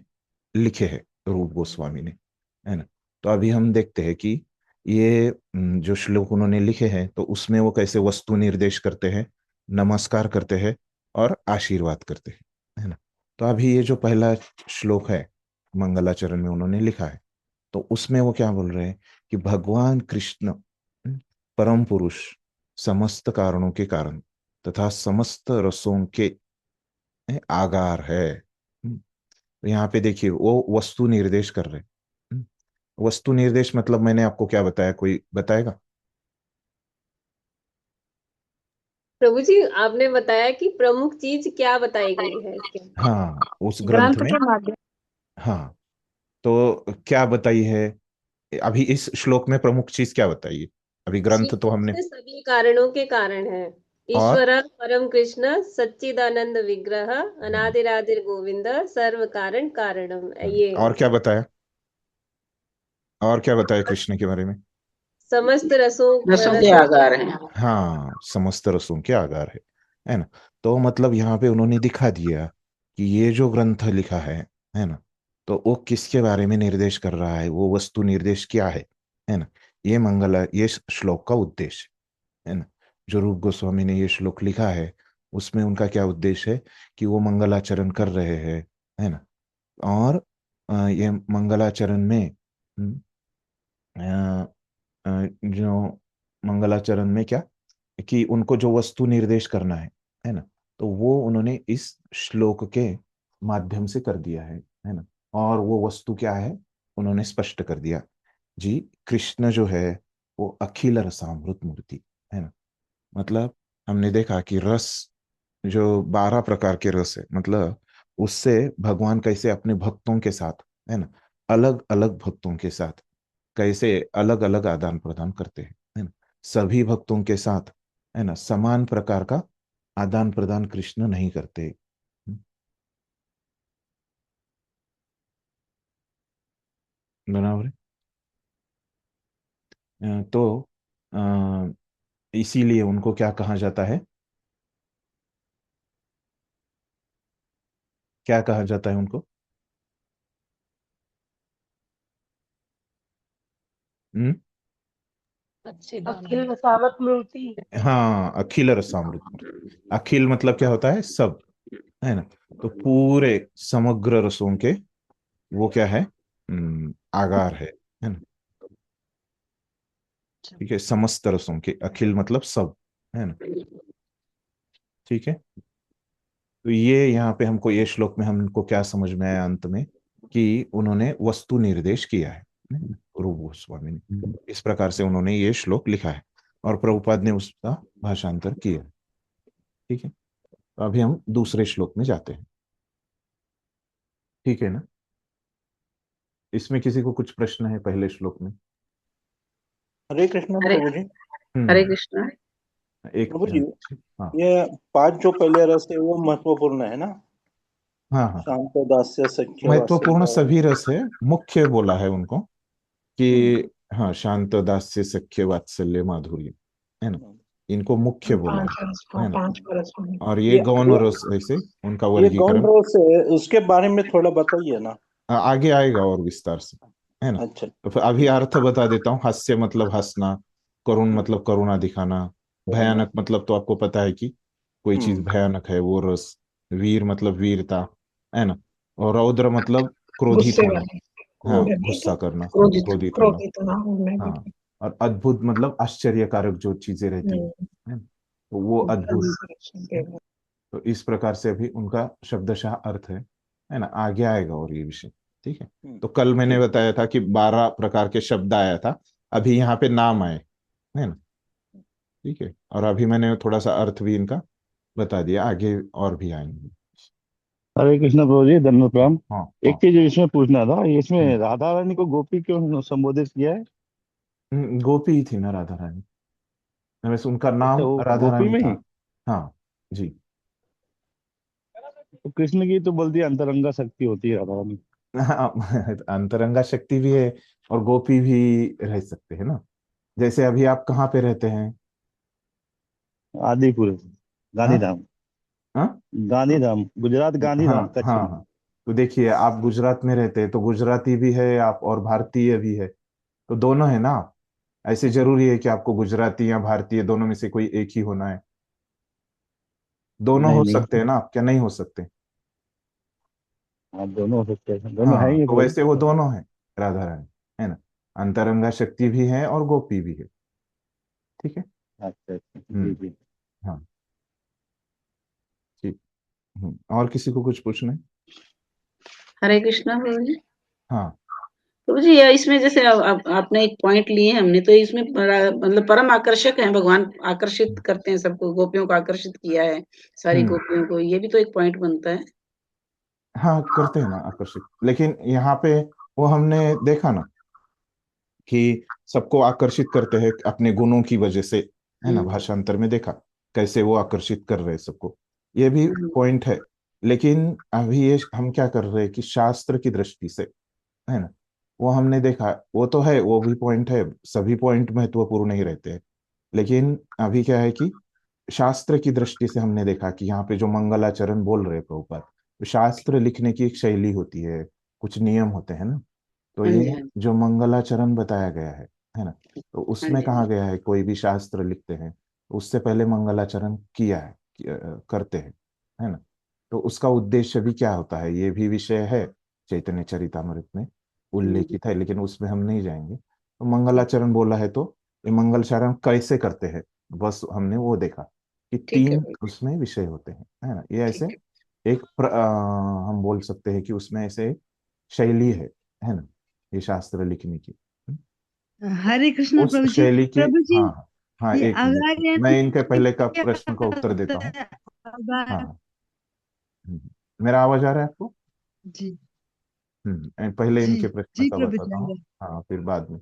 लिखे हैं, रूप गोस्वामी ने, है ना। तो अभी हम देखते हैं कि ये जो श्लोक उन्होंने लिखे हैं, तो उसमें वो कैसे वस्तु निर्देश करते हैं, नमस्कार करते हैं, और आशीर्वाद करते हैं, है ना। तो अभी ये जो पहला श्लोक है मंगलाचरण में उन्होंने लिखा है, तो उसमें वो क्या बोल रहे हैं कि भगवान कृष्ण परम पुरुष, समस्त कारणों के कारण तथा समस्त रसों के आगार है। तो यहाँ पे देखिए, वो वस्तु निर्देश कर रहे हैं। वस्तु निर्देश मतलब मैंने आपको क्या बताया, कोई बताएगा? प्रभु जी, आपने बताया कि प्रमुख चीज क्या बताई गई है इसके हाँ, उस ग्रंथ ग्रंथ में। के माध्यम। हाँ, तो क्या बताई है अभी इस श्लोक में? प्रमुख चीज क्या बताई है? अभी ग्रंथ श्री तो हमने, कृष्ण सभी कारणों के कारण है। और ईश्वर परम कृष्ण सच्चिदानंद विग्रह अनादिरादिर गोविंद सर्व कारण कारणम, ये और क्या बताया? और क्या बताया कृष्ण के बारे में? समस्त रसों रसों के रसों के आगार हैं। हाँ, समस्त रसों के आधार है ना। तो मतलब यहाँ पे उन्होंने दिखा दिया कि ये जो ग्रंथ लिखा है ना, तो वो किसके बारे में निर्देश कर रहा है, वो वस्तु निर्देश क्या है ना। ये श्लोक का उद्देश्य है ना। जो रूप गोस्वामी ने ये श्लोक लिखा है उसमें उनका क्या उद्देश्य है कि वो मंगलाचरण कर रहे हैं, है ना। और ये मंगलाचरण में अ, जो मंगलाचरण में क्या कि उनको जो वस्तु निर्देश करना है ना, तो वो उन्होंने इस श्लोक के माध्यम से कर दिया है ना। और वो वस्तु क्या है उन्होंने स्पष्ट कर दिया। जी, कृष्ण जो है वो अखिल रसामृत मूर्ति है ना। मतलब हमने देखा कि रस, जो 12 प्रकार के रस है, मतलब उससे भगवान कैसे अपने भक्तों के साथ, है ना, अलग अलग भक्तों के साथ कैसे अलग अलग आदान प्रदान करते हैं, है ना। सभी भक्तों के साथ, है ना, समान प्रकार का आदान प्रदान कृष्ण नहीं करते। बराबर है। तो अ, इसीलिए उनको क्या कहा जाता है, क्या कहा जाता है उनको? हम्म। अखिल रसावत मूर्ति। हाँ, अखिल रसामृत मूर्ति। अखिल मतलब क्या होता है? सब, है ना। तो पूरे समग्र रसों के वो क्या है? आगार है ना। ठीक है, समस्त रसों के, अखिल मतलब सब, है ना। ठीक है। तो ये यहाँ पे हमको, ये श्लोक में हमको क्या समझ में आया अंत में, कि उन्होंने वस्तु निर्देश किया है रूप गोस्वामी ने। इस प्रकार से उन्होंने ये श्लोक लिखा है और प्रभुपाद ने उसका भाषांतर किया। ठीक है। तो अभी हम दूसरे श्लोक में जाते हैं। ठीक है ना। इसमें किसी को कुछ प्रश्न है पहले श्लोक में? हरे कृष्ण हरे प्रभु जी। हरे हम्म। कृष्ण। एक प्रभु जी, जन। हाँ ये 5 जो पहले रस है वो महत्वपूर्ण है ना? हाँ हाँ। शांत, दास्य, सख्य, महत्वपूर्ण वात्सल्य। सभी रस है, मुख्य बोला है उनको हम्म। कि हाँ, शांत, दास्य, सख्य, वात्सल्य, माधुर्य, है ना। हम्म। इनको मुख्य बोला पांच रस, हाँ, है ना। पांच परस में। और ये ये गौण रस ऐसे उनका ये गौण वर्गीकरण रस है, उसके बारे में थोड़ा बताइए ना। आगे आएगा और विस्तार से, है ना। अच्छा। तो फिर अभी अर्थ बता देता हूँ। हास्य मतलब हंसना, करुण हम्म। मतलब करुणा दिखाना, करुणा। भयानक मतलब तो आपको पता है कि कोई चीज हम्म। भयानक है वो रस, वीर मतलब वीरता, है ना। और रौद्र मतलब क्रोधित गुस्से होना, वाले, हाँ, क्रोधित, गुस्सा करना, क्रोधित। क्रोधित होना। क्रोधित ना होने हाँ। वाले। और अद्भुत मतलब आश्चर्यकारक जो चीजें रहती है ना? तो वो अद्भुत। तो इस प्रकार से भी उनका शब्दशः अर्थ है ना। आगे आएगा और ये विषय। ठीक है। हम्म। तो कल मैंने ठीक। बताया था कि 12 प्रकार के शब्द आया था, अभी यहाँ पे नाम आए, है ना। ठीक है। और अभी मैंने थोड़ा सा अर्थ भी इनका बता दिया, आगे और भी आएंगे। हरे कृष्ण प्रभु जी, धन्यवाद प्रणाम। हाँ एक हाँ। चीज इसमें पूछना था, हम्म। इसमें राधा रानी को गोपी क्यों संबोधित किया है? गोपी ही थी ना राधा रानी, वैसे उनका अच्छा, नाम वो राधा गोपी रानी में था। ही। हाँ जी। तो कृष्ण की तो बोलती है अंतरंगा शक्ति होती है राधा रानी। हाँ, अंतरंगा शक्ति भी है और गोपी भी रह सकते हैं ना। जैसे अभी आप कहाँ पे रहते हैं? आदिपुर, हाँ गांधीधाम। हाँ गांधीधाम, गुजरात, गांधीधाम, हाँ कच्छ हाँ में। हाँ। तो देखिए, आप गुजरात में रहते हैं तो गुजराती भी है आप और भारतीय भी है, तो दोनों है ना आप। ऐसे जरूरी है कि आपको गुजराती या भारतीय दोनों में से कोई एक ही होना है? दोनों नहीं हो नहीं, सकते हैं ना आप, क्या नहीं हो सकते? आप दोनों हो सकते हैं, दोनों है हाँ, ही तो प्रभु। वैसे वो दोनों है, राधा रानी, है ना। अंतरंगा शक्ति भी है और गोपी भी है। ठीक है। अच्छा अच्छा, जी हम्म। जी। हाँ। ठीक। और किसी को कुछ पूछना है? हरे कृष्णा प्रभु जी। हाँ। प्रभु जी, ये इसमें जैसे आपने एक पॉइंट लिए हमने, तो इसमें मतलब परम आकर्षक है भगवान, आकर्षित करते हैं सबको, गोपियों को आकर्षित किया है, सारी हम्म। गोपियों को, ये भी तो एक पॉइंट बनता है। हाँ, करते हैं ना आकर्षित, लेकिन यहाँ पे वो हमने देखा ना कि सबको आकर्षित करते हैं अपने गुणों की वजह से, है ना। हम्म। भाषांतर में देखा कैसे वो आकर्षित कर रहे हैं सबको, ये भी हम्म। पॉइंट है। लेकिन अभी ये हम क्या कर रहे हैं कि शास्त्र की दृष्टि से, है ना, वो हमने देखा, वो तो है, वो भी पॉइंट है, सभी पॉइंट महत्वपूर्ण नहीं रहते हैं। लेकिन अभी क्या है कि शास्त्र की दृष्टि से हमने देखा कि यहाँ पे जो मंगलाचरण बोल रहे हैं प्रभुपाद, तो शास्त्र लिखने की एक शैली होती है, कुछ नियम होते हैं ना। तो हाँ ये जी, हाँ जी। जो मंगलाचरण बताया गया है है ना। तो हाँ उसमें जी, कहा गया है, कोई भी शास्त्र लिखते हैं तो उससे पहले मंगलाचरण किया है, करते हैं, है ना। तो उसका उद्देश्य भी क्या होता है, ये भी विषय है चैतन्य चरितामृत में उल्लेखित है, लेकिन उसमें हम नहीं जाएंगे। तो मंगलाचरण बोला है तो ये मंगलाचरण कैसे करते हैं, बस हमने वो देखा कि ठीक है 3 भाई, उसमें विषय होते हैं, है ना। ये ऐसे ठीक है। एक हम बोल सकते हैं कि उसमें ऐसे शैली है ना, ये शास्त्र लिखने की। हरे कृष्ण उस प्रभु जी। शैली की, प्रभु जी, हाँ हाँ, ये 1 मिनट, आगार यानी मैं इनके पहले का क्या प्रश्न का उत्तर देता होता हूँ। है? आगार। हाँ, मेरा आवाज आ रहा है आपको? जी पहले जी इनके प्रश्न जी का प्रभु जी बताता हूँ, आगार। हाँ, फिर बाद में।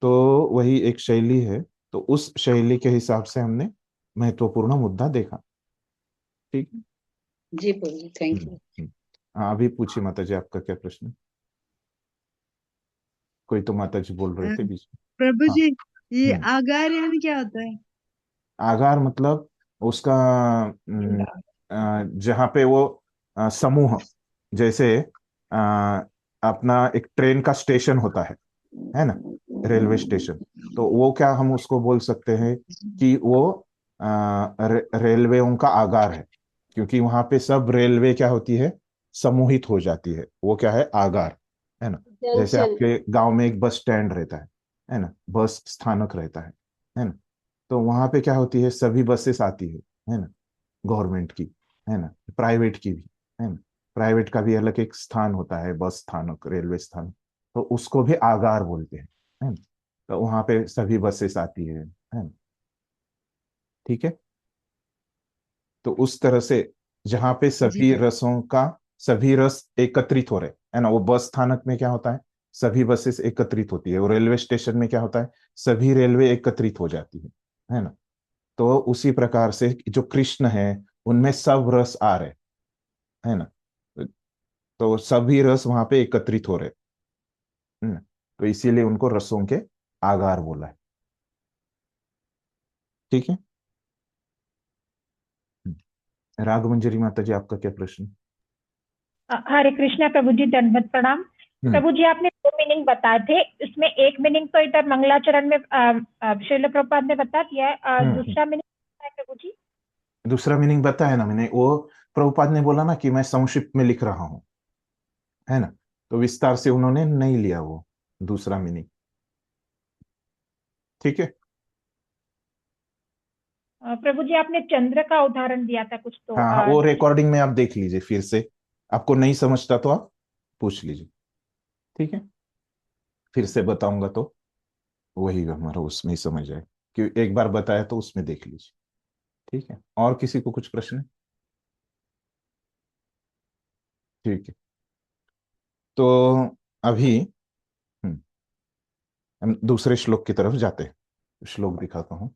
तो वही एक शैली है, तो उस शैली के हिसाब से हमने महत्वपूर्ण मुद्दा देखा। ठीक है। जी प्रभु जी, थैंक हम्म, यू। हम्म। हाँ, अभी पूछिए माता जी, आपका क्या प्रश्न? कोई तो माता जी बोल रहे थे बीच में। प्रभु हाँ। जी, ये हम्म। आगार यानी क्या होता है? आगार मतलब उसका जहाँ पे वो समूह, जैसे अपना एक ट्रेन का स्टेशन होता है ना, रेलवे स्टेशन। तो वो क्या हम उसको बोल सकते हैं कि वो रेलवेों का आगार है, क्योंकि वहां पे सब रेलवे क्या होती है, समूहित हो जाती है, वो क्या है, आगार, है ना। जैसे जंक्शन। आपके गांव में एक बस स्टैंड रहता है ना, बस स्थानक रहता है ना। तो वहां पे क्या होती है, सभी बसेस आती है ना, गवर्नमेंट की, है ना, प्राइवेट की भी, है ना। प्राइवेट का भी अलग एक स्थान होता है, बस स्थानक, रेलवे स्थानक, तो उसको भी आगार बोलते हैं, है ना। तो वहां पे सभी बसेस आती है ना। ठीक है। तो उस तरह से जहां पे जी सभी रसों का, सभी रस एकत्रित हो रहे है ना, वो बस स्थानक में क्या होता है, सभी बसेस एकत्रित होती है, और रेलवे स्टेशन में क्या होता है, सभी रेलवे एकत्रित हो जाती है ना। तो उसी प्रकार से जो कृष्ण है, उनमें सब रस आ रहे, है ना। तो सभी रस वहां पे एकत्रित हो रहे, है ना। तो इसीलिए उनको रसों के आगार बोला है। ठीक है। राघवंजरी माता जी, आपका क्या प्रश्न? हरे कृष्णा प्रभु जी, दंडवत प्रणाम। हम्म, प्रभु जी, आपने 2 मीनिंग बताए थे, इसमें एक मीनिंग तो इधर मंगलाचरण में श्रील प्रभुपाद ने बता दिया है, हम्म। दूसरा मीनिंग है प्रभु जी। दूसरा मीनिंग बताया ना मैंने, वो प्रभुपाद ने बोला ना कि मैं संक्षिप्त में लिख रहा हूं, है ना। तो विस्तार से उन्होंने नहीं लिया वो दूसरा मीनिंग। ठीक है। प्रभु जी, आपने चंद्र का उदाहरण दिया था कुछ तो हाँ हाँ, वो रिकॉर्डिंग में आप देख लीजिए फिर से, आपको नहीं समझता तो आप पूछ लीजिए। ठीक है, फिर से बताऊंगा तो वही हमारा उसमें ही समझ आए, कि एक बार बताया तो उसमें देख लीजिए। ठीक है, और किसी को कुछ प्रश्न है? ठीक है। तो अभी हम्म, हम दूसरे श्लोक की तरफ जाते हैं। श्लोक दिखाता हूं।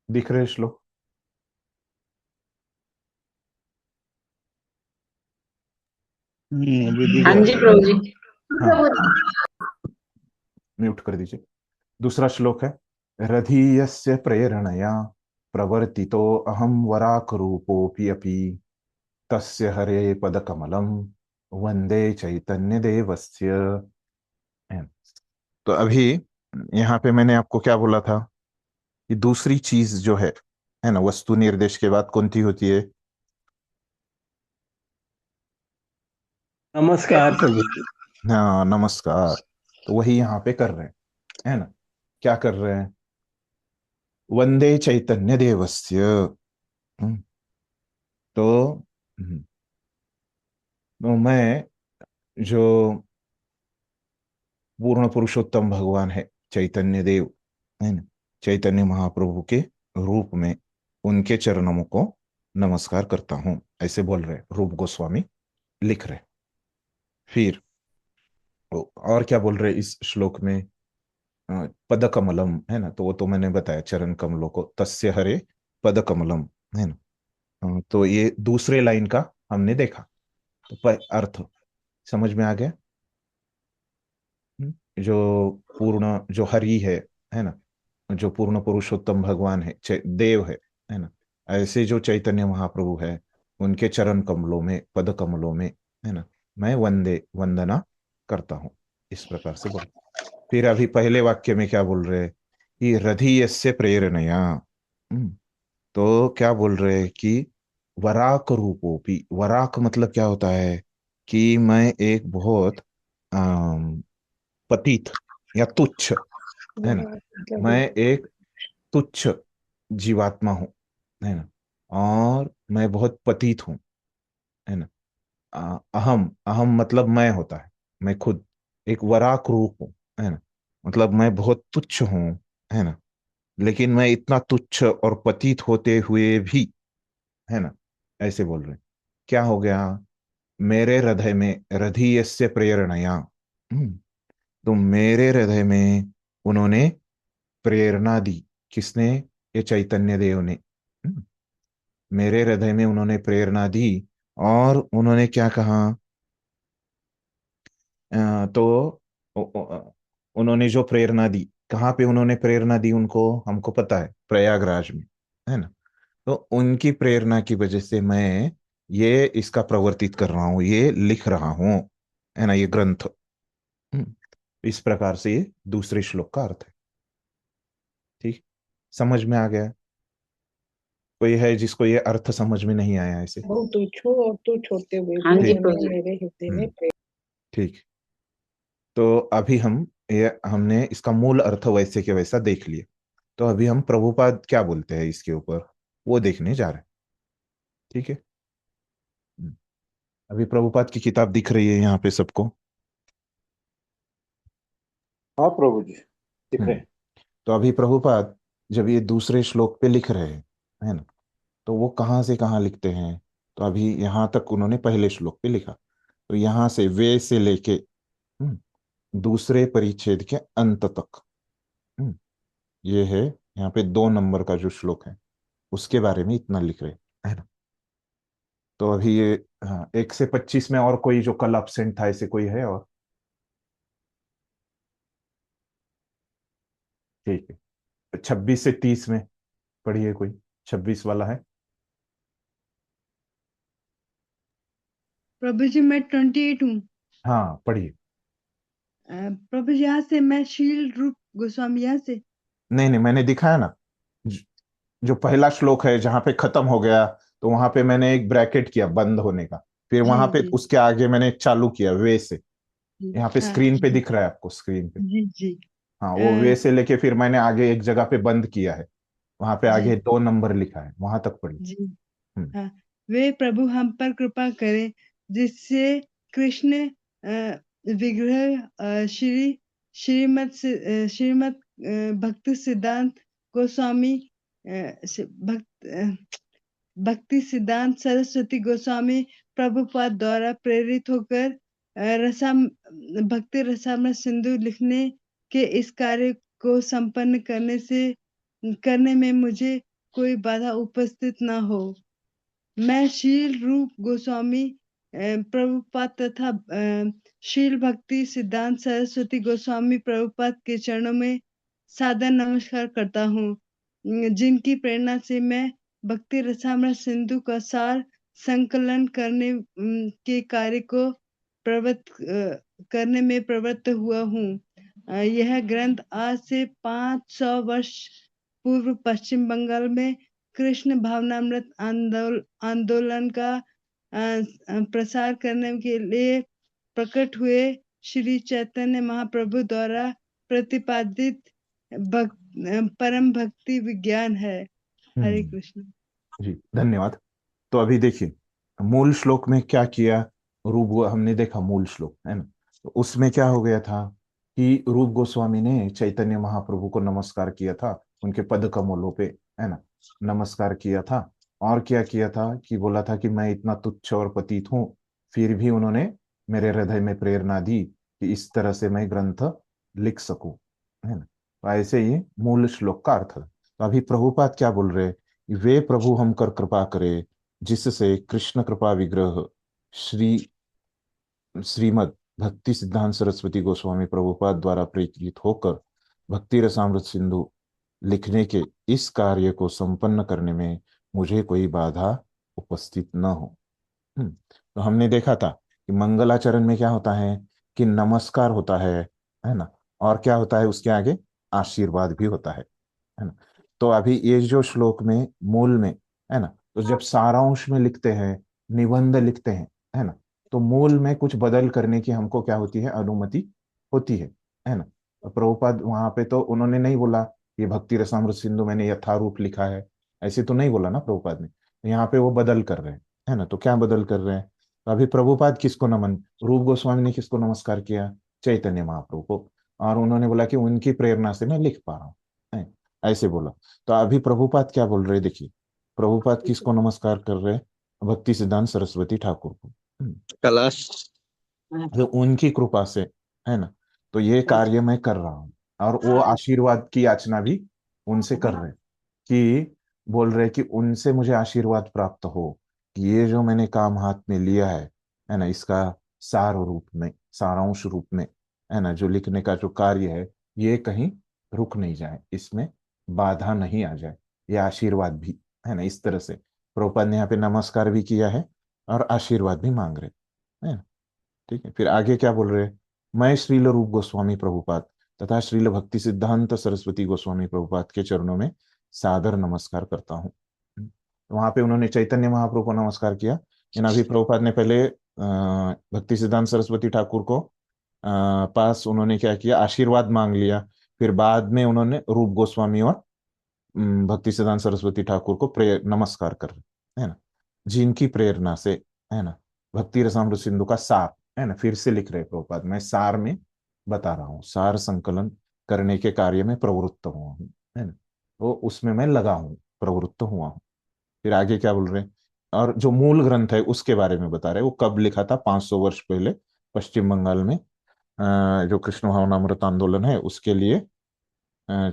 दिख रहे श्लोक? अभी दिख हाँ रहा जी है। प्रभु जी। हाँ, म्यूट कर दीजिए। दूसरा श्लोक है, रधीयस्य प्रेरणया प्रवर्तितो अहम वराक रूपोऽपि अपि तस्य हरे पदकमलम वंदे चैतन्य देवस्य। तो अभी यहाँ पे मैंने आपको क्या बोला था कि दूसरी चीज जो है ना, वस्तु निर्देश के बाद कौन सी होती है? नमस्कार प्रभु जी। हाँ, नमस्कार। तो वही यहाँ पे कर रहे हैं, है ना। क्या कर रहे हैं? वंदे चैतन्य देवस्य। हम्म, तो तो मैं, जो पूर्ण पुरुषोत्तम भगवान है, चैतन्य देव, है ना, चैतन्य महाप्रभु के रूप में उनके चरणों को नमस्कार करता हूं, ऐसे बोल रहे रूप गोस्वामी, लिख रहे। फिर और क्या बोल रहे इस श्लोक में? पद कमलम, है ना, तो वो तो मैंने बताया, चरण कमलों को, तस्य हरे पद कमलम, है ना। तो ये दूसरे लाइन का हमने देखा, तो अर्थ समझ में आ गया। जो पूर्ण, जो हरि है ना, जो पूर्ण पुरुषोत्तम भगवान है, देव है ना, ऐसे जो चैतन्य महाप्रभु है, उनके चरण कमलों में, पद कमलों में, है ना, मैं वंदना करता हूं। इस प्रकार से बोल। फिर अभी पहले वाक्य में क्या बोल रहे कि रधीयस्य प्रेरणया। तो क्या बोल रहे हैं कि वराक रूपोपि। वराक मतलब क्या होता है कि मैं एक बहुत पतित या तुच्छ, है ना, मैं एक तुच्छ जीवात्मा हूं, है ना, और मैं बहुत पतित हूं, है ना। अहम, अहम मतलब मैं होता है, मैं खुद एक वराक रूप हूं, है ना, मतलब मैं बहुत तुच्छ हूं, है ना, लेकिन मैं इतना तुच्छ और पतित होते हुए भी, है ना, ऐसे बोल रहे। क्या हो गया? मेरे हृदय में रधीयस्य प्रेरणया। तो मेरे हृदय में उन्होंने प्रेरणा दी। किसने? ये चैतन्य देव ने। मेरे हृदय में उन्होंने प्रेरणा दी। और उन्होंने क्या कहा? तो उन्होंने जो प्रेरणा दी, कहाँ पे उन्होंने प्रेरणा दी उनको? हमको पता है, प्रयागराज में, है ना। तो उनकी प्रेरणा की वजह से मैं ये इसका प्रवर्तित कर रहा हूं, ये लिख रहा हूं, है ना, ये ग्रंथ। इस प्रकार से ये दूसरे श्लोक का अर्थ है। ठीक, समझ में आ गया? कोई है जिसको ये अर्थ समझ में नहीं आया ऐसे? बहुत तुच्छ हो और तुच्छ होते हुए हाँ भी जी उन्होंने प्रभु। मेरे हृदय में ठीक। तो अभी हमने इसका मूल अर्थ वैसे के वैसा देख लिया। तो अभी हम प्रभुपाद क्या बोलते हैं इसके ऊपर, वो देखने जा रहे हैं। ठीक है। अभी प्रभुपाद की किताब दिख रही है यहाँ पे सबको? हाँ प्रभु जी, दिख रहे हैं। तो अभी प्रभुपाद जब ये दूसरे श्लोक पे लिख रहे हैं, है ना, तो वो कहाँ से कहाँ लिखते हैं? तो अभी यहाँ तक उन्होंने पहले श्लोक पे लिखा, तो यहाँ से वे से लेके दूसरे परिच्छेद के अंत तक, ये है यहाँ पे 2 नंबर का जो श्लोक है, उसके बारे में इतना लिख रहे हैं, है ना। तो अभी ये, हाँ, 1 से 25 में और कोई जो कल अब्सेंट था, ऐसे कोई है? और ठीक है, 26 से 30 में पढ़िए, कोई 26 वाला है? प्रभु जी मैं 28 हूँ। हाँ, पढ़िए। प्रभु जी यहाँ से मैं शील रूप गोस्वामी यहाँ से। नहीं नहीं, मैंने दिखाया ना, ज- जो पहला श्लोक है जहां पे खत्म हो गया, तो वहां पे मैंने एक ब्रैकेट किया बंद होने का, फिर जी वहां पे जी उसके आगे मैंने चालू किया वे से। जी यहाँ पे हाँ स्क्रीन पे जी दिख रहा है आपको, स्क्रीन पे। जी जी हाँ, वो वे अ, से लेके फिर मैंने आगे एक जगह पे बंद किया है, वहां पे जी आगे 2 नंबर लिखा है, वहां तक पढ़िए। जी हम्म। हाँ। वे प्रभु हम पर कृपा करें जिससे कृष्ण विग्रह श्रीमद भक्ति सिद्धांत गोस्वामी भक्ति सिद्धांत सरस्वती गोस्वामी प्रभुपाद द्वारा प्रेरित होकर रसाम भक्ति रसामृत सिंधु लिखने के इस कार्य को संपन्न करने में मुझे कोई बाधा उपस्थित न हो। मैं शील रूप गोस्वामी प्रभुपाद तथा शील भक्ति सिद्धांत सरस्वती गोस्वामी प्रभुपाद के चरणों में सादर नमस्कार करता हूँ, जिनकी प्रेरणा से मैं भक्ति रसामृत सिंधु का सार संकलन के कार्य को करने में प्रवृत्त हुआ हूँ। यह ग्रंथ आज से 500 वर्ष पूर्व पश्चिम बंगाल में कृष्ण भावनामृत आंदोलन का प्रसार करने के लिए प्रकट हुए श्री चैतन्य महाप्रभु द्वारा प्रतिपादित परम भक्ति विज्ञान है। हरे कृष्ण। जी, धन्यवाद। तो अभी देखिए, मूल श्लोक में क्या किया? रूप हमने देखा, मूल श्लोक है ना, तो उसमें क्या हो गया था कि रूप गोस्वामी ने चैतन्य महाप्रभु को नमस्कार किया था, उनके पद कमलों पे, है ना, नमस्कार किया था। और क्या किया था कि बोला था कि मैं इतना तुच्छ और पतित हूं, फिर भी उन्होंने मेरे हृदय में प्रेरणा दी कि इस तरह से मैं ग्रंथ लिख सकूं, है ना। तो ऐसे ही मूल श्लोक का अर्थ है। तो अभी प्रभुपाद क्या बोल रहे हैं? वे प्रभु हम कर कृपा करे जिससे कृष्ण कृपा विग्रह श्रीमद भक्ति सिद्धांत सरस्वती गोस्वामी प्रभुपाद द्वारा प्रेरित होकर भक्ति रसामृत सिंधु लिखने के इस कार्य को संपन्न करने में मुझे कोई बाधा उपस्थित न हो। तो हमने देखा था कि मंगलाचरण में क्या होता है कि नमस्कार होता है ना, और क्या होता है उसके आगे आशीर्वाद भी होता है ना। तो अभी ये जो श्लोक में मूल में है ना, तो जब सारांश में लिखते हैं, निबंध लिखते हैं, है ना, तो मूल में कुछ बदल करने की हमको क्या होती है, अनुमति होती है ना। तो प्रभुपाद वहां पे तो उन्होंने नहीं बोला ये भक्ति रसामृत सिंधु मैंने यथारूप लिखा है, ऐसे तो नहीं बोला ना प्रभुपाद ने। यहाँ पे वो बदल कर रहे हैं, है ना। तो क्या बदल कर रहे हैं, तो अभी प्रभुपाद किसको नमन, रूप गोस्वामी ने किसको नमस्कार किया, चैतन्य महाप्रभु को, और उन्होंने बोला कि उनकी प्रेरणा से मैं लिख पा रहा हूँ, है, ऐसे बोला। तो अभी प्रभुपाद क्या बोल रहे हैं, देखिए प्रभुपाद किसको नमस्कार कर रहे हैं, भक्ति सिद्धांत सरस्वती ठाकुर को। कलाश। तो उनकी कृपा से, है ना, तो ये कार्य मैं कर रहा हूँ, और वो आशीर्वाद की याचना भी उनसे कर रहे हैं, कि बोल रहे कि उनसे मुझे आशीर्वाद प्राप्त हो कि ये जो मैंने काम हाथ में लिया है ना, इसका सार रूप में, सारांश रूप में, है ना, जो लिखने का जो कार्य है, ये कहीं रुक नहीं जाए, इसमें बाधा नहीं आ जाए, ये आशीर्वाद भी, है ना। इस तरह से प्रभुपाद ने यहाँ पे नमस्कार भी किया है और आशीर्वाद भी मांग रहे हैं, ठीक है। फिर आगे क्या बोल रहे हैं, मैं श्रील रूप गोस्वामी प्रभुपाद तथा श्रील भक्ति सिद्धांत सरस्वती गोस्वामी प्रभुपाद के चरणों में सादर नमस्कार करता हूँ। तो वहां पे उन्होंने चैतन्य महाप्रभु को नमस्कार किया, लेकिन अभी प्रभुपाद ने पहले भक्ति सिद्धांत सरस्वती ठाकुर को पास उन्होंने क्या किया, आशीर्वाद मांग लिया। फिर बाद में उन्होंने रूप गोस्वामी और भक्ति सिद्धांत सरस्वती ठाकुर को नमस्कार कर रहे, है ना, जिनकी प्रेरणा से, है ना, भक्ति रसामृत सिंधु का सार, है ना, फिर से लिख रहे प्रभुपाद, मैं सार में बता रहा हूँ, सार संकलन करने के कार्य में प्रवृत्त हुआ हूँ, है ना, वो उसमें मैं लगा हूँ, प्रवृत्त हुआ हूँ। फिर आगे क्या बोल रहे हैं, और जो मूल ग्रंथ है उसके बारे में बता रहे हैं, वो कब लिखा था, 500 वर्ष पहले पश्चिम बंगाल में जो कृष्ण भावनामृत आंदोलन है उसके लिए अ,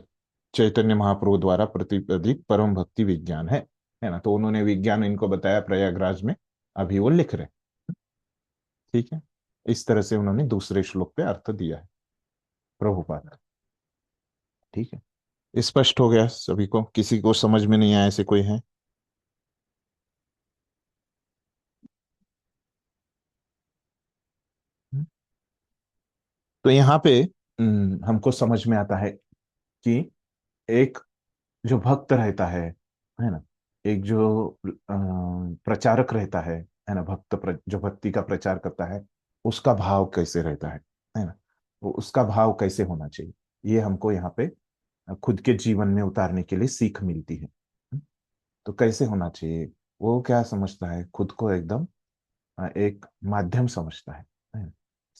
चैतन्य महाप्रभु द्वारा प्रतिपादित परम भक्ति विज्ञान है ना। तो उन्होंने विज्ञान इनको बताया प्रयागराज में, अभी वो लिख रहे हैं, ठीक है। इस तरह से उन्होंने दूसरे श्लोक पे अर्थ दिया है प्रभुपाद, ठीक है। स्पष्ट हो गया सभी को, किसी को समझ में नहीं आया ऐसे कोई है? तो यहाँ पे हमको समझ में आता है कि एक जो भक्त रहता है ना, एक जो प्रचारक रहता है ना, जो भक्ति का प्रचार करता है, उसका भाव कैसे रहता है ना, वो उसका भाव कैसे होना चाहिए, ये हमको यहाँ पे खुद के जीवन में उतारने के लिए सीख मिलती है। तो कैसे होना चाहिए, वो क्या समझता है, खुद को एकदम एक माध्यम समझता है।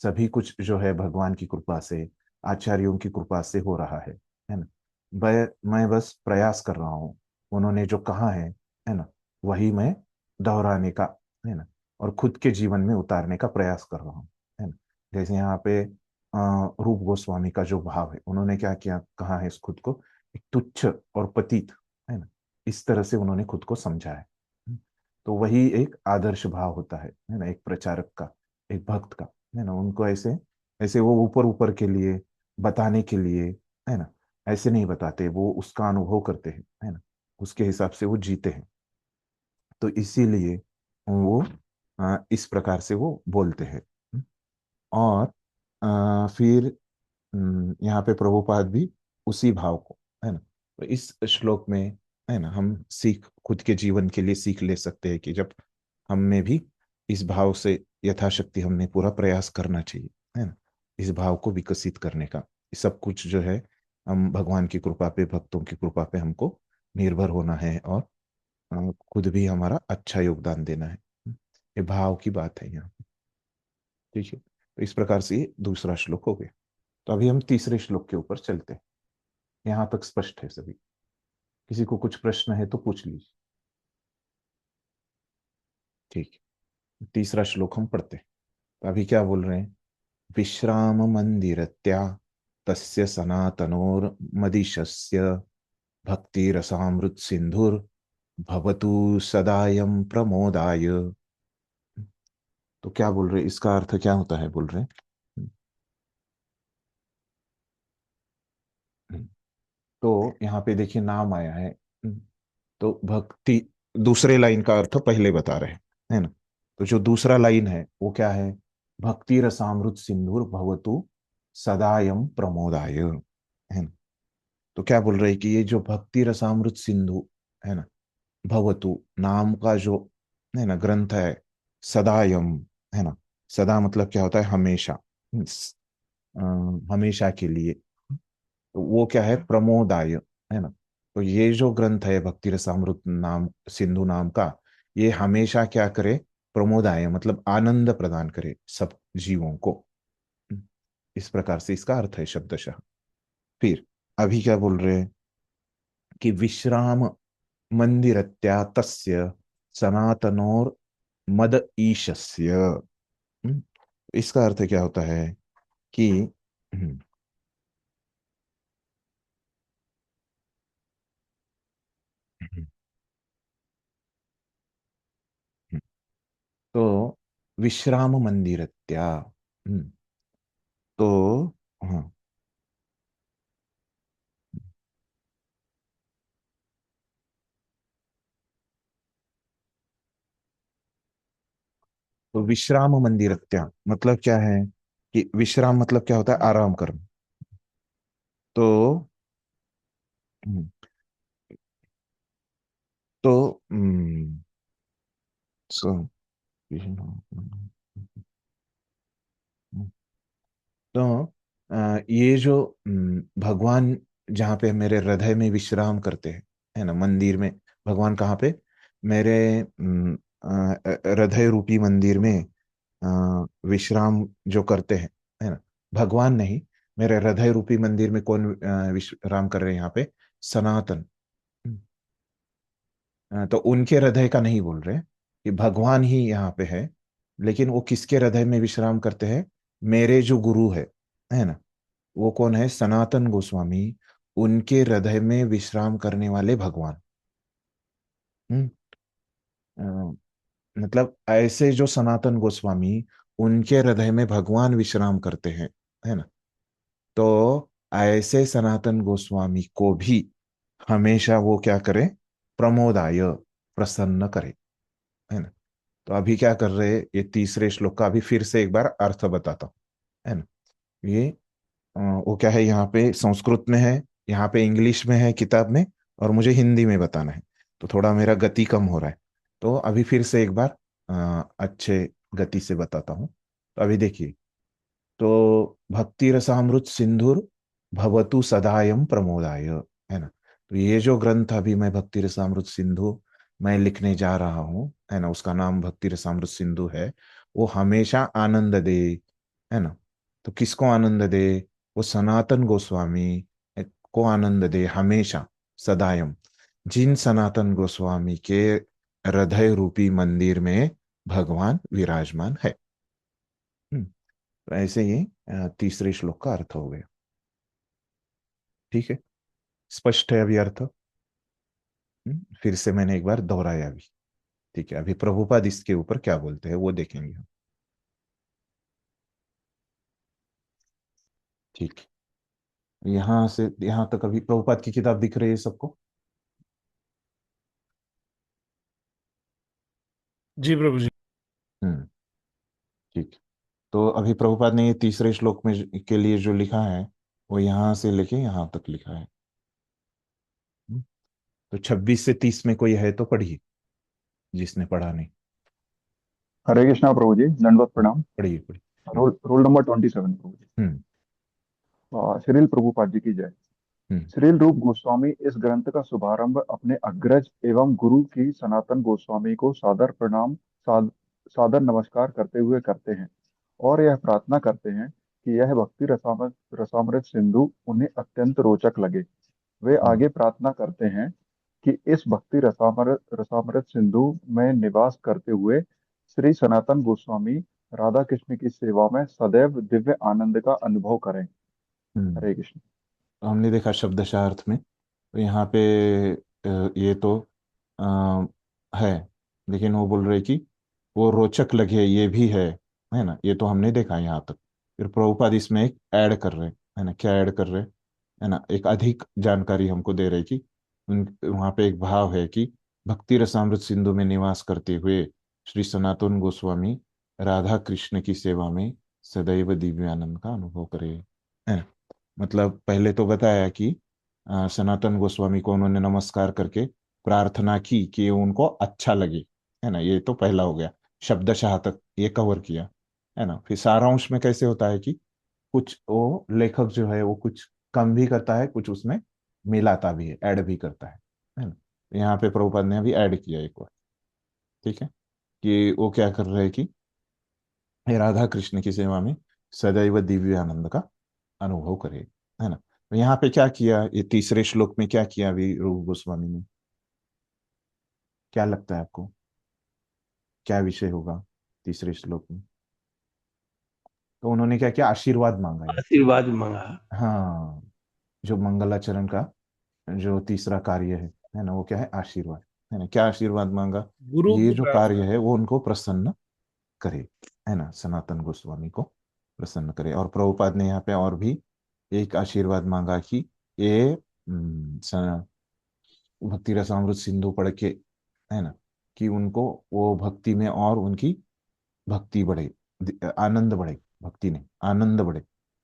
सभी कुछ जो है भगवान की कृपा से, आचार्यों की कृपा से हो रहा है ना। मैं बस प्रयास कर रहा हूँ, उन्होंने जो कहा है ना, वही मैं दोहराने का, है ना, और खुद के जीवन में उतारने का प्रयास कर रहा हूँ, है ना। जैसे यहाँ पे रूप गोस्वामी का जो भाव है, उन्होंने क्या किया, कहा है इस खुद को एक तुच्छ और पतित, है ना, इस तरह से उन्होंने खुद को समझा है। तो वही एक आदर्श भाव होता है ना, एक प्रचारक का, एक भक्त का, है ना। उनको ऐसे ऐसे वो ऊपर ऊपर के लिए बताने के लिए, है ना, ऐसे नहीं बताते, वो उसका अनुभव करते हैं, है ना, उसके हिसाब से वो जीते हैं। तो इसीलिए वो इस प्रकार से वो बोलते हैं। और फिर यहाँ पे प्रभुपाद भी उसी भाव को, है ना, तो इस श्लोक में, है ना, हम सीख खुद के जीवन के लिए सीख ले सकते हैं कि जब हम में भी इस भाव से यथाशक्ति हमने पूरा प्रयास करना चाहिए, है ना, इस भाव को विकसित करने का। सब कुछ जो है हम भगवान की कृपा पे, भक्तों की कृपा पे हमको निर्भर होना है, और खुद भी हमारा अच्छा योगदान देना है। ये भाव की बात है यहाँ पे, ठीक है। तो इस प्रकार से ये दूसरा श्लोक हो गया। तो अभी हम तीसरे श्लोक के ऊपर चलते हैं। यहाँ तक स्पष्ट है सभी? किसी को कुछ प्रश्न है तो पूछ लीजिए, ठीक है। तीसरा श्लोक हम पढ़ते हैं। तो अभी क्या बोल रहे हैं, विश्राम मंदिर त्या तस्य सनातनोर मदिशस्य भक्ति रसामृत सिंधुर भवतु सदायम प्रमोदाय। तो क्या बोल रहे, इसका अर्थ क्या होता है, बोल रहे हैं तो यहाँ पे देखिए नाम आया है। तो भक्ति, दूसरे लाइन का अर्थ पहले बता रहे हैं, है ना। तो जो दूसरा लाइन है वो क्या है? भक्ति रसामृत सिंधुर भवतु सदायम प्रमोदाय, है ना। तो क्या बोल रहे हैं कि ये जो भक्ति रसामृत सिंधु है ना, भवतु नाम का जो है ना ग्रंथ है, सदायम, है ना। सदा मतलब क्या होता है? हमेशा, अ, हमेशा के लिए। तो वो क्या है? प्रमोदाय, है ना। तो ये जो ग्रंथ है भक्ति रसामृत नाम सिंधु नाम का, ये हमेशा क्या करे? प्रमोदाय मतलब आनंद प्रदान करे सब जीवों को। इस प्रकार से इसका अर्थ है शब्दशः। फिर अभी क्या बोल रहे हैं कि विश्राम मंदिरत्या तस्य सनातनोर मद ईशस्य। इसका अर्थ क्या होता है कि हम्म, हम्म, तो विश्राम मंदिरत्या, तो हाँ, तो विश्राम मंदिरत्या मतलब क्या है कि विश्राम मतलब क्या होता है? आराम करना। तो हम्म, तो सो तो ये जो भगवान जहाँ पे मेरे हृदय में विश्राम करते हैं, है ना, मंदिर में। भगवान कहाँ पे? मेरे हृदय रूपी मंदिर में विश्राम जो करते हैं, है ना। भगवान नहीं, मेरे हृदय रूपी मंदिर में कौन विश्राम कर रहे हैं यहाँ पे? सनातन। तो उनके हृदय का नहीं बोल रहे कि भगवान ही यहाँ पे है, लेकिन वो किसके हृदय में विश्राम करते हैं? मेरे जो गुरु है ना, वो कौन है? सनातन गोस्वामी। उनके हृदय में विश्राम करने वाले भगवान। हम्म अ, मतलब ऐसे जो सनातन गोस्वामी, उनके हृदय में भगवान विश्राम करते हैं, है ना। तो ऐसे सनातन गोस्वामी को भी हमेशा वो क्या करे? प्रमोदाय, प्रसन्न करे, है ना। तो अभी क्या कर रहे हैं? ये तीसरे श्लोक का अभी फिर से एक बार अर्थ बताता हूँ, है ना। ये वो क्या है? यहाँ पे संस्कृत में है, यहाँ पे इंग्लिश में है किताब में, और मुझे हिंदी में बताना है। तो थोड़ा मेरा गति कम हो रहा है। तो अभी फिर से एक बार अच्छे गति से बताता हूँ। तो अभी देखिए, तो भक्ति रसामृत सिंधुर भवतु सदायम प्रमोदाय, है ना। तो ये जो ग्रंथ अभी मैं भक्ति रसामृत सिंधु मैं लिखने जा रहा हूँ, है ना, उसका नाम भक्ति रसामृत सिंधु है। वो हमेशा आनंद दे, है ना। तो किसको आनंद दे? वो सनातन गोस्वामी को आनंद दे हमेशा, सदायम। जिन सनातन गोस्वामी के हृदय रूपी मंदिर में भगवान विराजमान है। तो ऐसे ही तीसरे श्लोक का अर्थ हो गया। ठीक है, स्पष्ट है अभी अर्थ? फिर से मैंने एक बार दोहराया भी। ठीक है, अभी प्रभुपाद इसके ऊपर क्या बोलते हैं वो देखेंगे हम। ठीक है, यहाँ से यहाँ तक अभी प्रभुपाद की किताब दिख रही है सबको? जी प्रभु जी। हम्म ठीक। तो अभी प्रभुपाद ने ये तीसरे श्लोक में के लिए जो लिखा है, वो यहाँ से लेके यहाँ तक लिखा है। हम्म, तो 26 से 30 में कोई है तो पढ़िए, जिसने पढ़ा नहीं। हरे कृष्णा प्रभु जी, दंडवत प्रणाम। पढ़िए पढ़िए। रोल रोल नंबर 27 प्रभु जी। हम्म श्रील प्रभुपाद जी की जय। हम्म श्रील रूप गोस्वामी इस ग्रंथ का शुभारंभ अपने अग्रज एवं गुरु की सनातन गोस्वामी को सादर प्रणाम, सादर नमस्कार करते हुए करते हैं और यह प्रार्थना करते हैं कि यह भक्ति रसामृत रसामृत सिंधु उन्हें अत्यंत रोचक लगे। वे हम्म आगे प्रार्थना करते हैं कि इस भक्ति रसामृत रसामृत सिंधु में निवास करते हुए श्री सनातन गोस्वामी राधा कृष्ण की सेवा में सदैव दिव्य आनंद का अनुभव करें। हम्म। हरे कृष्ण। तो हमने देखा शब्दशः अर्थ में, तो यहाँ पे ये तो आ, है, लेकिन वो बोल रहे कि वो रोचक लगे ये भी है ना। ये तो हमने देखा यहाँ तक। फिर प्रभुपाद इसमें एक ऐड कर रहे हैं, है ना। क्या ऐड कर रहे हैं? है ना, एक अधिक जानकारी हमको दे रहे कि वहां पे एक भाव है कि भक्ति रसामृत सिंधु में निवास करते हुए श्री सनातन गोस्वामी राधा कृष्ण की सेवा में सदैव दिव्यानंद का अनुभव करे, है ना। मतलब पहले तो बताया कि सनातन गोस्वामी को उन्होंने नमस्कार करके प्रार्थना की कि उनको अच्छा लगे, है ना, ये तो पहला हो गया, शब्दशः तक ये कवर किया, है ना। फिर सारांश में कैसे होता है कि कुछ वो लेखक जो है वो कुछ कम भी करता है, कुछ उसमें मिलाता भी है, ऐड भी करता है ना। यहाँ पे प्रभुपाद ने अभी ऐड किया एक बार, ठीक है, कि वो क्या कर रहे हैं कि हे राधा कृष्ण की सेवा में सदैव दिव्य आनंद का अनुभव करे, है ना। तो यहाँ पे क्या किया, ये तीसरे श्लोक में क्या किया अभी रूप गोस्वामी ने, क्या लगता है आपको, क्या विषय होगा तीसरे श्लोक में? तो उन्होंने क्या किया, आशीर्वाद मांगा है। आशीर्वाद मांगा। हाँ, जो मंगलाचरण का जो तीसरा कार्य है ना, वो क्या है, आशीर्वाद, है ना। क्या आशीर्वाद मांगा, गुरु ये की जो प्रार्थना। कार्य है वो उनको प्रसन्न करे, है ना, सनातन गोस्वामी को प्रसन्न करे। और प्रभुपाद ने यहाँ पे और भी एक आशीर्वाद मांगा कि ये भक्ति रसामृत सिंधु पढ़ के, है ना, कि उनको वो भक्ति में और उनकी भक्ति बढ़े, आनंद बढ़े, भक्ति ने आनंद बढ़े,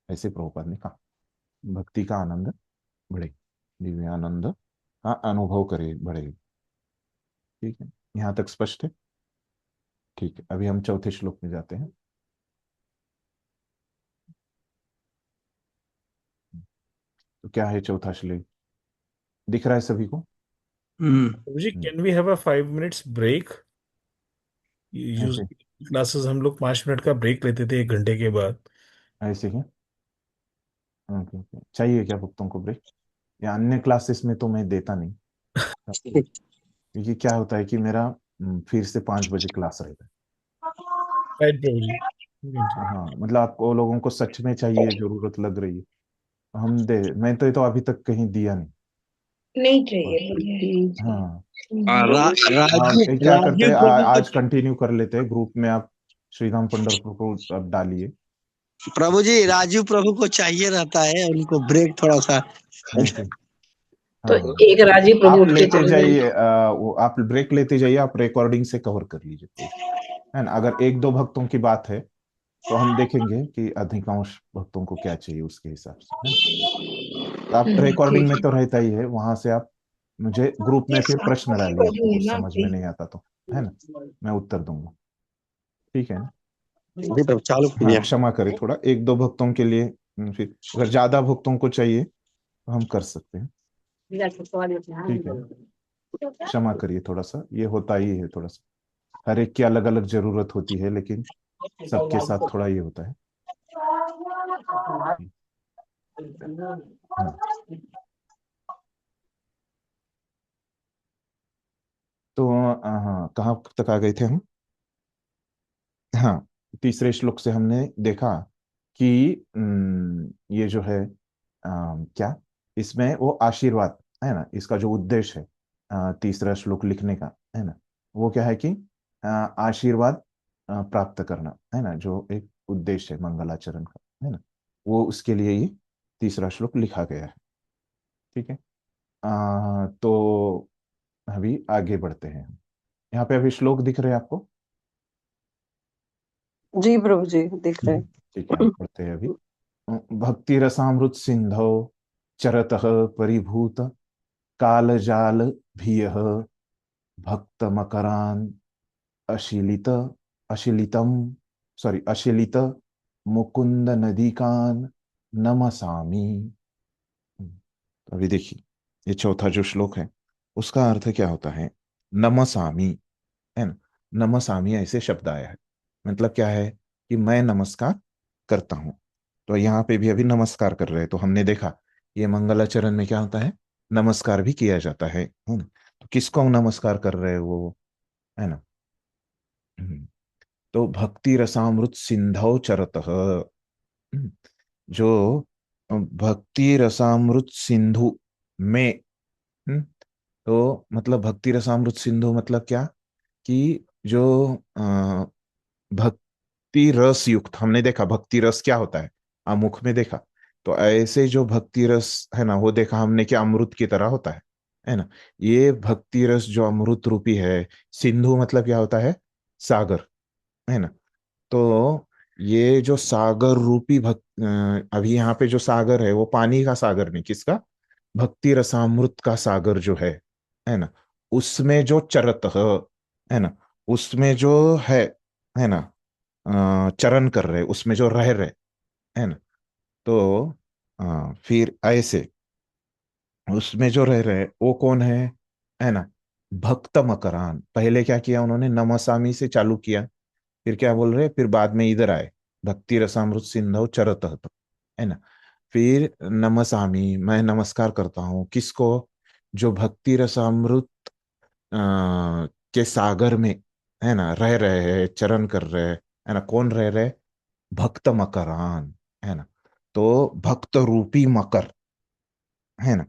ऐसे प्रभुपाद ने कहा, भक्ति का आनंद बढ़े, दिव्य आनंद का अनुभव करे, बढ़े। ठीक है, यहाँ तक स्पष्ट है? ठीक है, अभी हम चौथे श्लोक में जाते हैं। तो क्या है चौथा श्लोक, दिख रहा है सभी को? जी, hmm, can we have a 5 minutes break? ऐसे यूजुअली क्लासेस हम लोग 5 मिनट का ब्रेक लेते थे 1 घंटे के बाद। ऐसे ही, ओके ओके, चाहिए क्या भक्तों को ब्रेक? या अन्य क्लासेस में तो मैं देता नहीं, क्योंकि क्या होता है कि मेरा फिर से 5 बजे क्लास रहता है। राइट प्रभु जी। हाँ, मतलब आपको लोगों को सच में चाहिए, जरूरत लग रही है, हम दे, मैं तो अभी तक कहीं दिया नहीं। नहीं और चाहिए मुझे। हाँ, राजू आप क्या करते राजू हैं, प्रभु को, आज कंटिन्यू कर लेते हैं ग्रुप में, आप श्रीधाम पंढरपुर को आप डालिए। प्रभु जी राजू प्रभु को चाहिए रहता है, उनको ब्रेक थोड़ा सा। ऐसे, तो हाँ हाँ, एक राजीव प्रभु आप उठ के लेते चले जाएं। जाइए, वो आप ब्रेक लेते जाइए, आप रिकॉर्डिंग से कवर कर लीजिए कोई, है ना। अगर एक दो भक्तों की बात है तो हम देखेंगे कि अधिकांश भक्तों को क्या चाहिए उसके हिसाब से, है ना। तो आप रिकॉर्डिंग ठीक में है। तो रहता ही है, वहां से आप मुझे ग्रुप में फिर प्रश्न डालिए, आपको कुछ समझ में नहीं आता तो, है ना, मैं उत्तर दूंगा, ठीक है ना। जी प्रभु चालू हाँ, कीजिए। क्षमा करें, थोड़ा एक दो भक्तों के लिए, फिर अगर ज्यादा भक्तों को चाहिए तो हम कर सकते हैं, ठीक है। क्षमा करिए, थोड़ा सा ये होता ही है, थोड़ा सा हर एक की अलग अलग जरूरत होती है, लेकिन सबके साथ थोड़ा ये होता है। हाँ, तो हाँ, कहाँ तक आ गए थे हम? हाँ, तीसरे श्लोक से हमने देखा कि ये जो है क्या, इसमें वो आशीर्वाद, है ना, इसका जो उद्देश्य है तीसरा श्लोक लिखने का, है ना, वो क्या है कि आशीर्वाद प्राप्त करना, है ना, जो एक उद्देश्य है मंगलाचरण का, है ना, वो उसके लिए ये तीसरा श्लोक लिखा गया है, ठीक है। तो अभी आगे बढ़ते हैं, यहाँ पे अभी श्लोक दिख रहे हैं आपको? जी प्रभु जी दिख रहे ठीक है, हम पढ़ते हैं अभी। भक्ति रसामृत सिंधौ चरतः परिभूत कालजाल भियः भक्त मकरान अशिलित अशिलितम सॉरी अशिलित मुकुंद नदीकान नमसामि। तो अभी देखिए, ये चौथा जो श्लोक है उसका अर्थ क्या होता है, नमसामि, है ना। नमसामि ऐसे शब्द आया है, मतलब क्या है कि मैं नमस्कार करता हूं। तो यहाँ पे भी अभी नमस्कार कर रहे हैं, तो हमने देखा ये मंगलाचरण में क्या होता है, नमस्कार भी किया जाता है ना। तो किसको हम नमस्कार कर रहे हैं वो, है ना। हम्म, तो भक्ति रसामृत सिंधौ चरतः, जो भक्ति रसामृत सिंधु में, हम्म, तो मतलब भक्ति रसामृत सिंधु मतलब क्या, कि जो भक्ति रस युक्त, हमने देखा भक्ति रस क्या होता है, मुख में देखा तो ऐसे जो भक्ति रस है ना, वो देखा हमने कि अमृत की तरह होता है ना। ये भक्ति रस जो अमृत रूपी है, सिंधु मतलब क्या होता है, सागर, है ना। तो ये जो सागर रूपी अभी यहाँ पे जो सागर है वो पानी का सागर नहीं, किसका, भक्ति रसामृत का सागर जो है ना, उसमें जो चरत है ना, उसमें जो है ना, चरण कर रहे, उसमें जो रह रहे, है ना। तो फिर ऐसे उसमें जो रह रहे वो कौन है ना, भक्त मकरान। पहले क्या किया उन्होंने, नमसामी से चालू किया, फिर क्या बोल रहे, फिर बाद में इधर आए, भक्ति रसामृत सिंधु चरत, है ना। फिर नमसामी, मैं नमस्कार करता हूँ किसको, जो भक्ति रसामृत के सागर में है ना रह रहे हैं, चरण कर रहे हैं, है ना। कौन रह रहे, भक्त मकरान, है ना। तो भक्त रूपी मकर, है ना,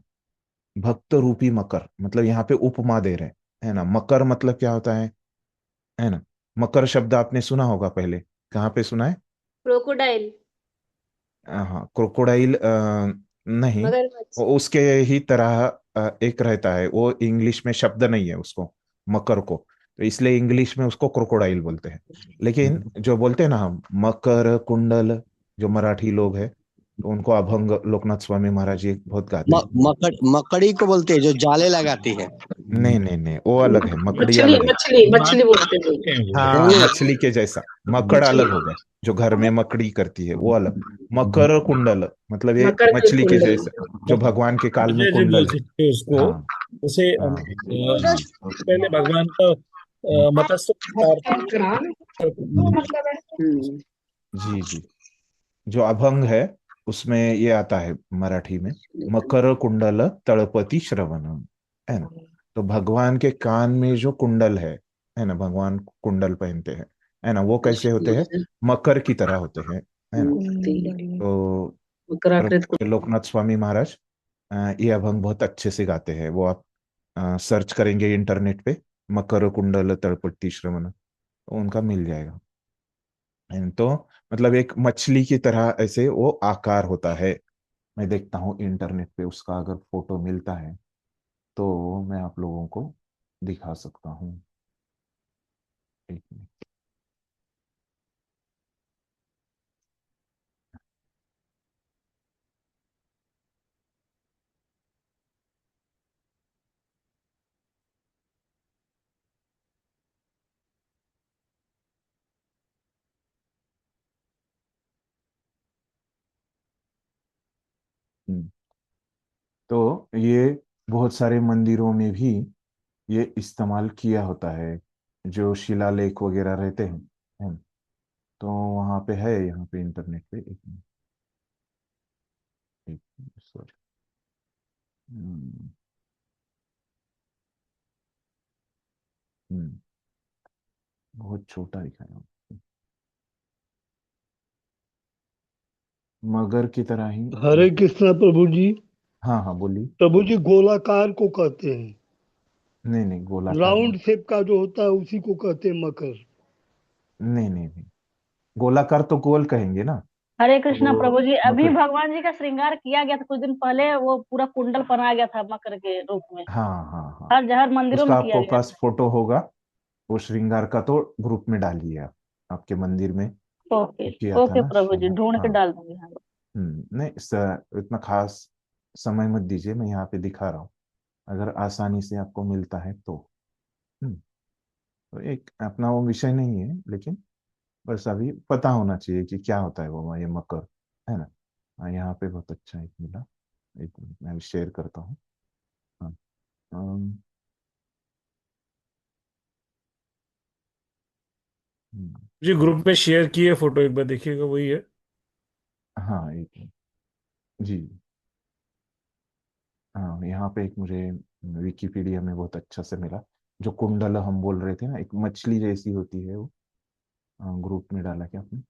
भक्त रूपी मकर मतलब यहाँ पे उपमा दे रहे हैं, है ना। मकर मतलब क्या होता है ना। मकर शब्द आपने सुना होगा पहले, कहाँ पे सुना है, क्रोकोडाइल, हाँ, क्रोकोडाइल नहीं, मगरमच्छ। वो उसके ही तरह एक रहता है, वो इंग्लिश में शब्द नहीं है उसको, मकर को, तो इसलिए इंग्लिश में उसको क्रोकोडाइल बोलते हैं। लेकिन जो बोलते हैं ना हम मकर कुंडल, जो मराठी लोग हैं, तो उनको अभंग लोकनाथ स्वामी महाराज जी बहुत गाते हैं। मकड़ी को बोलते हैं जो जाले लगाती है। नहीं नहीं नहीं, वो अलग है, मकड़ी मछली अलग है। मछली भगवान मछली बोलते हैं के हैं वो। हाँ, नहीं, मछली के जैसा, मकड़ मछली, अलग हो गया, जो घर में मकड़ी करती है वो अलग। मकर कुंडल मतलब ये मकर के मछली के कुंडल। जैसा, जो भगवान के काल में विजय जी बोल कुंडल है। सकते हैं उसको। हाँ जैसे हाँ पहले भगवान का मत्स्य अवतार वो मतलब है। जी जी। जो अभंग है उसमें ये आता है मराठी में, मकर कुंडल तळपति श्रवण, है ना। तो भगवान के कान में जो कुंडल है ना, भगवान कुंडल पहनते हैं, है ना, वो कैसे होते हैं, मकर की तरह होते हैं, है ना। तो मकराकृत लोकनाथ स्वामी महाराज ये अभंग बहुत अच्छे से गाते हैं, वो आप सर्च करेंगे इंटरनेट पे, मकर कुंडल तळपति श्रवण, तो उनका मिल जाएगा। तो मतलब एक मछली की तरह ऐसे वो आकार होता है। मैं देखता हूँ इंटरनेट पे उसका अगर फोटो मिलता है तो मैं आप लोगों को दिखा सकता हूँ। एक मिनट। हम्म, तो ये बहुत सारे मंदिरों में भी ये इस्तेमाल किया होता है, जो शिलालेख वगैरह रहते हैं, है ना। तो वहाँ पे है, यहाँ पे इंटरनेट पे, एक मिनट, एक मिनट, सॉरी। बहुत छोटा दिखाया, मगर की तरह ही। हरे कृष्णा प्रभु जी। हाँ हाँ बोलिए। प्रभु जी गोलाकार को कहते हैं, नहीं नहीं, गोलाकार नहीं, राउंड शेप का जो होता है उसी को कहते हैं मकर। नहीं नहीं नहीं, गोलाकार तो गोल कहेंगे ना, हरे कृष्णा वो प्रभु जी, अभी मकर। भगवान जी का श्रृंगार किया गया था कुछ दिन पहले, वो पूरा कुंडल पहनाया गया था मकर के रूप में, हाँ हाँ हाँ, हर मंदिरों उसका में किया आपको गया पास था। फोटो होगा, वो श्रृंगार का तो ग्रुप में डालिए आप, आपके मंदिर में ओके किया था ओके ना प्रभु जी, श्रृंगार, ढूंढ के हाँ। डाल दूंगी, हाँ। नहीं इतना खास समय मत दीजिए, मैं यहाँ पे दिखा रहा हूँ, अगर आसानी से आपको मिलता है तो। हम्म, तो एक अपना वो विषय नहीं है, लेकिन बस अभी पता होना चाहिए कि क्या होता है वो ये मकर, है ना। हाँ, यहाँ पे बहुत अच्छा एक मिला, एक मिनट मैं अभी शेयर करता हूँ। हाँ, अम, हम्म, जी ग्रुप में शेयर किए फोटो, एक बार देखिएगा, वही है। हाँ एक मिनट, जी। हाँ, यहाँ पे एक मुझे विकिपीडिया में बहुत अच्छा से मिला, जो कुंडल हम बोल रहे थे ना, एक मछली जैसी होती है वो, ग्रुप में डाला क्या आपने,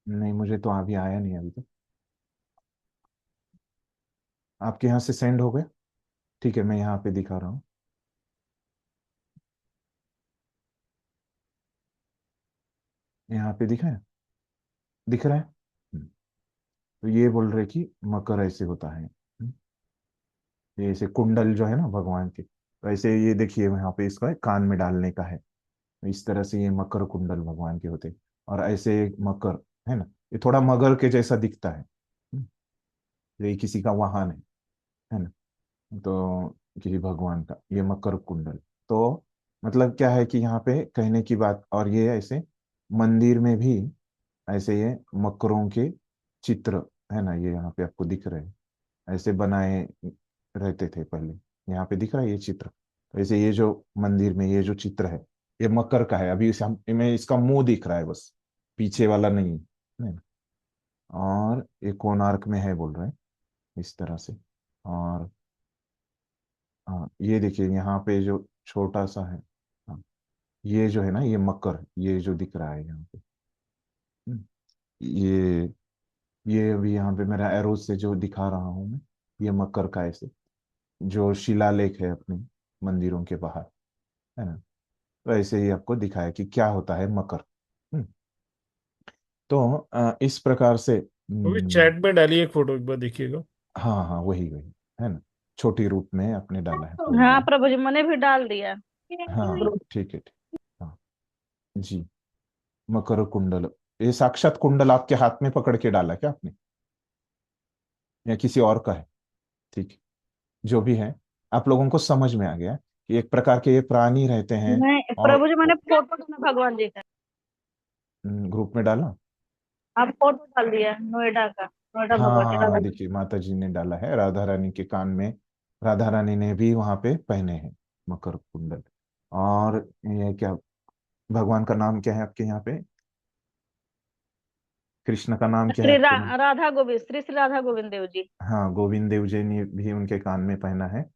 नहीं मुझे तो अभी आया नहीं अभी तक, आपके यहाँ से सेंड हो गया, ठीक है मैं यहाँ पे दिखा रहा हूँ, यहाँ पे दिखा है। दिख रहा है। तो ये बोल रहे कि मकर ऐसे होता है। ये ऐसे कुंडल जो है ना भगवान के, तो ऐसे ये देखिए यहाँ पे इसका कान में डालने का है। तो इस तरह से ये मकर कुंडल भगवान के होते हैं। और ऐसे एक मकर है ना, ये थोड़ा मगर के जैसा दिखता है। ये किसी का वाहन है ना। तो किसी भगवान का ये मकर कुंडल। तो मतलब क्या है कि यहाँ पे कहने की बात, और ये ऐसे मंदिर में भी ऐसे ये मकरों के चित्र है ना, ये यहाँ पे आपको दिख रहे हैं, ऐसे बनाए रहते थे पहले। यहाँ पे दिख रहा है ये चित्र। तो ऐसे ये जो मंदिर में ये जो चित्र है, ये मकर का है। अभी में इसका मुंह दिख रहा है बस, पीछे वाला नहीं है। और ये कोणार्क में है बोल रहे हैं इस तरह से। और हाँ ये देखिए यहाँ पे जो छोटा सा है, हाँ, ये जो है ना ये मकर, ये जो दिख रहा है यहाँ पे। हम्म, ये ये अभी यहाँ पे मेरा एरो से जो दिखा रहा हूँ मैं, ये मकर का ऐसे जो शिलालेख है अपने मंदिरों के बाहर, है ना। तो ऐसे ही आपको दिखाया कि क्या होता है मकर। हम्म, तो इस प्रकार से वो भी चैट में डाली एक फोटो, एक बार देखिएगा। हाँ हाँ वही वही है ना, छोटी रूप में आपने डाला है प्रभु हाँ जी। प्रभु जी, मैंने भी डाल दिया हाँ ग्रुप। ठीक है ठीक। हाँ जी, मकर कुंडल, ये साक्षात कुंडल आपके हाथ में पकड़ के डाला क्या आपने, या किसी और का है? ठीक है, जो भी है आप लोगों को समझ में आ गया कि एक प्रकार के ये प्राणी रहते हैं। नहीं और प्रभु जी, मैंने फोटो डाला भगवान जी का। ग्रुप में डाला। आप फोटो डाल दिया नोएडा का, नोएडा हाँ भगवान जी हाँ का। हाँ देखिए माता जी ने डाला है, राधा रानी के कान में, राधा रानी ने भी वहां पे पहने हैं मकर कुंडल। और ये क्या, भगवान का नाम क्या है आपके यहाँ पे, कृष्ण का नाम क्या है आपके में? राधा गोविंद, श्री श्री राधा गोविंद देव जी। हाँ गोविंद देव जी ने भी उनके कान में पहना है,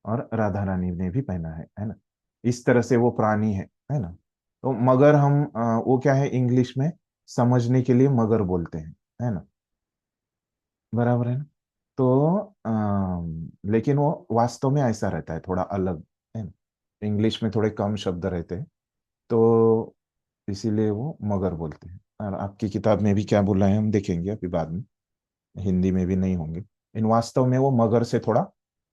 और राधा रानी ने भी पहना है ना। इस तरह से वो प्राणी है ना। तो मगर हम वो क्या है इंग्लिश में समझने के लिए मगर बोलते हैं, है ना, बराबर है ना। तो लेकिन वो वास्तव में ऐसा रहता है, थोड़ा अलग है ना। इंग्लिश में थोड़े कम शब्द रहते हैं, तो इसीलिए वो मगर बोलते हैं। और आपकी किताब में भी क्या बोला है हम देखेंगे अभी बाद में, हिंदी में भी नहीं होंगे। इन वास्तव में वो मगर से थोड़ा,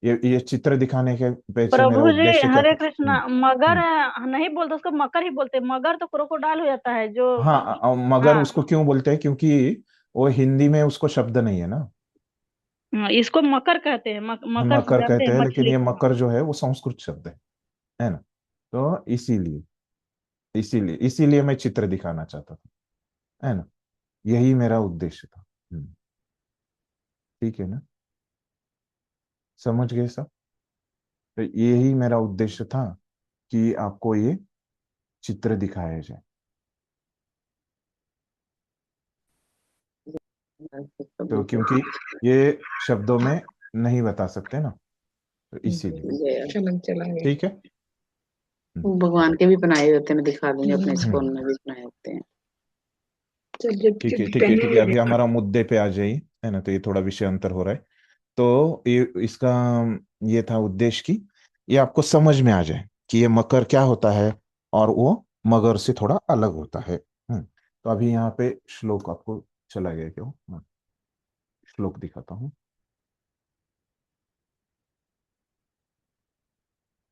ये चित्र दिखाने के पीछे मेरा प्रभु जी उद्देश्य क्या हरे था। कृष्णा, मगर हम्म, नहीं बोलते उसको, मकर ही बोलते। मगर तो क्रोकोडाइल हो जाता है जो। हाँ मगर हाँ उसको क्यों बोलते हैं, क्योंकि वो हिंदी में उसको शब्द नहीं है ना। हाँ, इसको मकर कहते हैं। मकर से मकर जानते कहते हैं, हैं, लेकिन मछली ये को। मकर जो है वो संस्कृत शब्द है ना। तो इसीलिए इसीलिए इसीलिए मैं चित्र दिखाना चाहता था, है ना। यही मेरा उद्देश्य था। ठीक है ना, समझ गए सब। तो यही मेरा उद्देश्य था कि आपको ये चित्र दिखाया जाए। तो क्योंकि ये शब्दों में नहीं बता सकते ना, तो इसीलिए। चलन चला गया। ठीक है। वो भगवान के भी बनाए होते हैं, मैं दिखा दूंगी, अपने हम्म फोन में भी बनाए होते हैं। ठीक है ठीक है ठीक है, अभी हमारा मुद्दे पे आ जाइए, है ना। तो ये थोड़ा विषय अंतर हो रहा है। तो ये इसका ये था उद्देश्य कि ये आपको समझ में आ जाए कि ये मकर क्या होता है, और वो मगर से थोड़ा अलग होता है। तो अभी यहाँ पे श्लोक आपको चला गया क्यों, श्लोक दिखाता हूँ।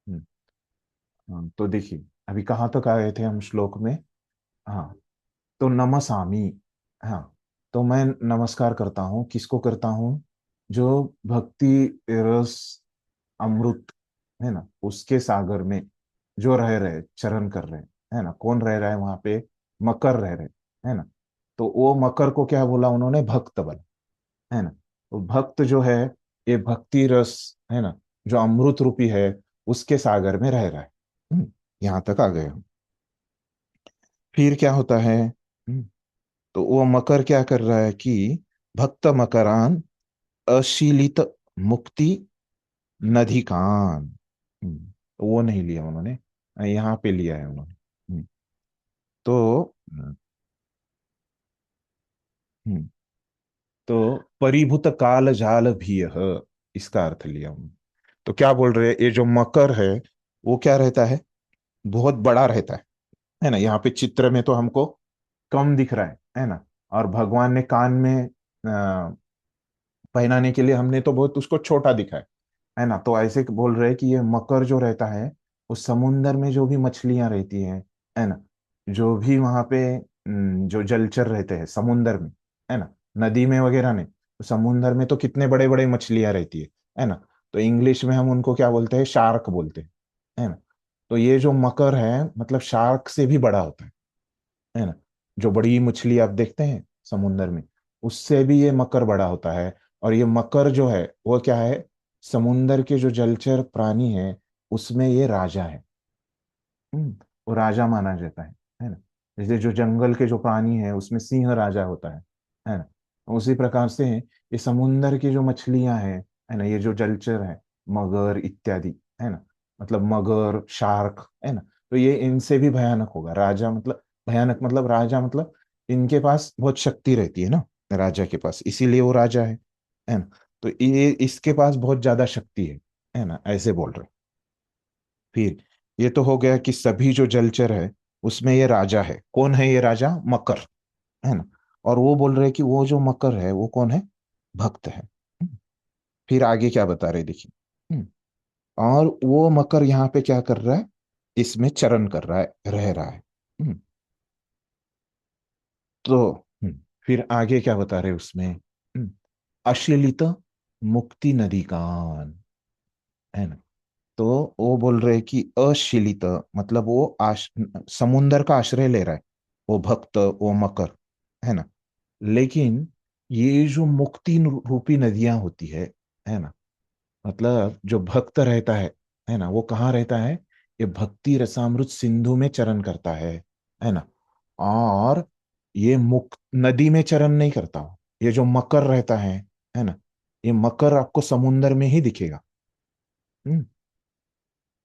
हम्म, तो देखिए अभी कहाँ तक आए थे हम श्लोक में। हाँ, तो नमसामी, हाँ, तो मैं नमस्कार करता हूँ, किसको करता हूँ, जो भक्ति रस अमृत है ना उसके सागर में जो रह रहे चरण कर रहे है ना। कौन रह रहा है वहां पे, मकर रह रहे है ना। तो वो मकर को क्या बोला उन्होंने, भक्त बोला, है ना। तो भक्त जो है, ये भक्ति रस है ना, जो अमृत रूपी है उसके सागर में रह रहा है। यहाँ तक आ गए हम। फिर क्या होता है, तो वो मकर क्या कर रहा है कि भक्त मकरान अशीलित मुक्ति नधिकान, तो वो नहीं लिया उन्होंने, यहाँ पे लिया है उन्होंने। तो हम्म, तो परिभूत काल जाल भी इसका अर्थ लिया उन्होंने। तो क्या बोल रहे हैं, ये जो मकर है वो क्या रहता है, बहुत बड़ा रहता है ना। यहाँ पे चित्र में तो हमको कम दिख रहा है ना। और भगवान ने कान में पहनाने के लिए हमने तो बहुत उसको छोटा दिखाया, है ना। तो ऐसे बोल रहे हैं कि ये मकर जो रहता है वो समुन्दर में जो भी मछलियां रहती हैं, है ना, जो भी वहां पे जो जलचर रहते हैं समुन्दर में, है ना, नदी में वगैरह नहीं, तो समुन्दर में तो कितने बड़े बड़े मछलियां रहती है ना। तो इंग्लिश में हम उनको क्या बोलते हैं, शार्क बोलते हैं, है ना। तो ये जो मकर है मतलब शार्क से भी बड़ा होता है ना। जो बड़ी मछली आप देखते हैं समुन्दर में, उससे भी ये मकर बड़ा होता है। और ये मकर जो है वो क्या है, समुन्दर के जो जलचर प्राणी है उसमें ये राजा है। हम्म, वो राजा माना जाता है ना। जैसे जो जंगल के जो प्राणी है उसमें सिंह राजा होता है ना। उसी प्रकार से ये समुन्दर की जो मछलियां हैं, है ना, ये जो जलचर है, मगर इत्यादि, है ना, मतलब मगर, शार्क, है ना, तो ये इनसे भी भयानक होगा। राजा मतलब भयानक, मतलब राजा मतलब इनके पास बहुत शक्ति रहती है ना, राजा के पास, इसीलिए वो राजा है ना। तो ये इसके पास बहुत ज्यादा शक्ति है ना, ऐसे बोल रहे। फिर ये तो हो गया कि सभी जो जलचर है उसमें ये राजा है। कौन है ये राजा? मकर, है ना। और वो बोल रहे कि वो जो मकर है वो कौन है? भक्त है। फिर आगे क्या बता रहे देखिए। और वो मकर यहाँ पे क्या कर रहा है, इसमें चरण कर रहा है, रह रहा है। हम्म, तो फिर आगे क्या बता रहे उसमें। अश्लीलित मुक्ति नदी कान, है ना। तो वो बोल रहे कि अशीलित मतलब वो समुंदर का आश्रय ले रहा है वो भक्त, वो मकर, है ना। लेकिन ये जो मुक्ति रूपी नदियां होती है ना, मतलब जो भक्त रहता है ना, वो कहाँ रहता है? ये भक्ति रसामृत सिंधु में चरण करता है ना। और ये मुक्त नदी में चरण नहीं करता हो। ये जो मकर रहता है ना, ये मकर आपको समुंदर में ही दिखेगा। हम्म,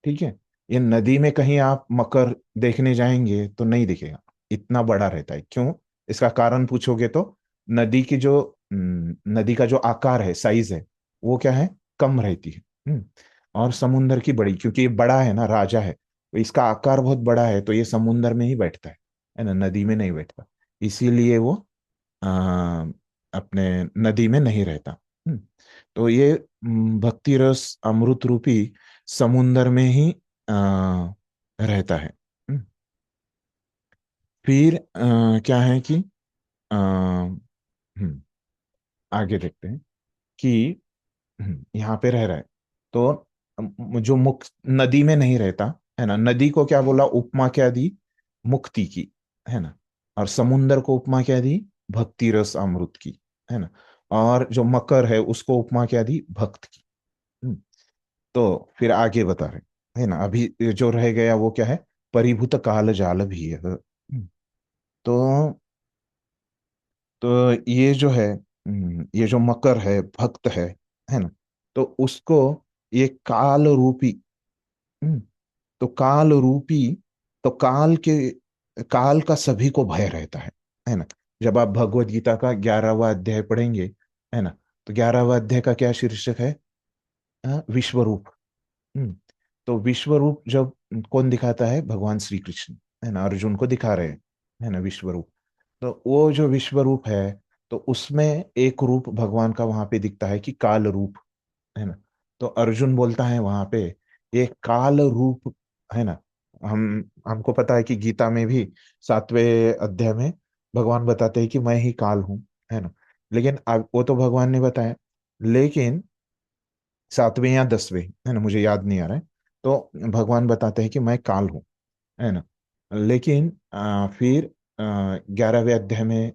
ठीक है। ये नदी में कहीं आप मकर देखने जाएंगे तो नहीं दिखेगा, इतना बड़ा रहता है। क्यों? इसका कारण पूछोगे तो नदी की जो नदी का जो आकार है, साइज है, वो क्या है, कम रहती है। और समुंदर की बड़ी, क्योंकि ये बड़ा है ना, राजा है, तो इसका आकार बहुत बड़ा है, तो ये समुंदर में ही बैठता है ना, नदी में नहीं बैठता। इसीलिए वो आ, अपने नदी में नहीं रहता। तो ये भक्ति रस अमृत रूपी समुंदर में ही रहता है। फिर क्या है कि आ, आगे देखते हैं कि यहाँ पे रह रहा है। तो जो मुक्त नदी में नहीं रहता, है ना, नदी को क्या बोला, उपमा क्या दी, मुक्ति की, है ना। और समुंदर को उपमा क्या दी, भक्ति रस अमृत की, है ना। और जो मकर है उसको उपमा क्या दी, भक्त की। हम्म, तो फिर आगे बता रहे, है ना। अभी जो रह गया वो क्या है, परिभूत काल जाल भी है। तो ये जो है, ये जो मकर है, भक्त है ना, तो उसको ये काल रूपी, हम्म, तो काल रूपी, तो काल का सभी को भय रहता है ना। जब आप भगवत गीता का 11वां अध्याय पढ़ेंगे, है ना, तो 11वां अध्याय का क्या शीर्षक है? विश्वरूप। हम्म, तो विश्व रूप जब कौन दिखाता है? भगवान श्री कृष्ण, है ना, अर्जुन को दिखा रहे हैं, है ना, विश्व रूप। तो वो जो विश्व रूप है, तो उसमें एक रूप भगवान का वहां पे दिखता है कि काल रूप, है ना। तो अर्जुन बोलता है वहां पे, ये काल रूप, है ना। हमको पता है कि गीता में भी 7वें अध्याय में भगवान बताते हैं कि मैं ही काल हूं, है ना। लेकिन अब वो तो भगवान ने बताया, लेकिन 7वें या 10वें, है ना, मुझे याद नहीं आ रहा है, तो भगवान बताते हैं कि मैं काल हूँ, है ना। लेकिन फिर 11वें अध्याय में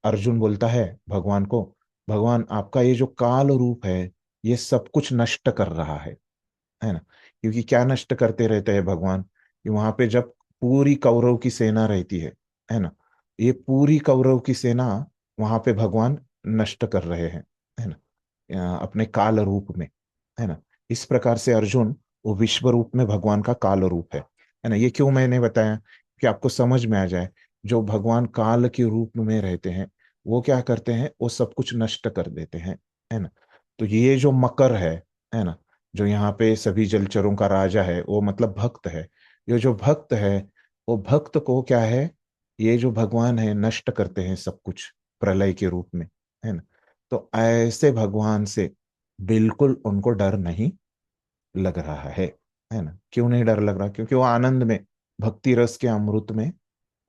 अर्जुन बोलता है भगवान को, भगवान आपका ये जो काल रूप है ये सब कुछ नष्ट कर रहा है ना। क्योंकि क्या नष्ट करते रहते हैं भगवान, कि वहां पे जब पूरी कौरव की सेना रहती है ना, ये पूरी कौरव की सेना वहां पे भगवान नष्ट कर रहे हैं, है ना, अपने काल रूप में, है ना। इस प्रकार से अर्जुन वो विश्व रूप में भगवान का काल रूप है ना। ये क्यों मैंने बताया, कि आपको समझ में आ जाए, जो भगवान काल के रूप में रहते हैं वो क्या करते हैं, वो सब कुछ नष्ट कर देते हैं, है ना। तो ये जो मकर है ना, जो यहाँ पे सभी जलचरों का राजा है, वो मतलब भक्त है। ये जो भक्त है, वो भक्त को क्या है, ये जो भगवान है नष्ट करते हैं सब कुछ प्रलय के रूप में, है ना। तो ऐसे भगवान से बिल्कुल उनको डर नहीं लग रहा है ना। क्यों नहीं डर लग रहा? क्योंकि वो आनंद में, भक्ति रस के अमृत में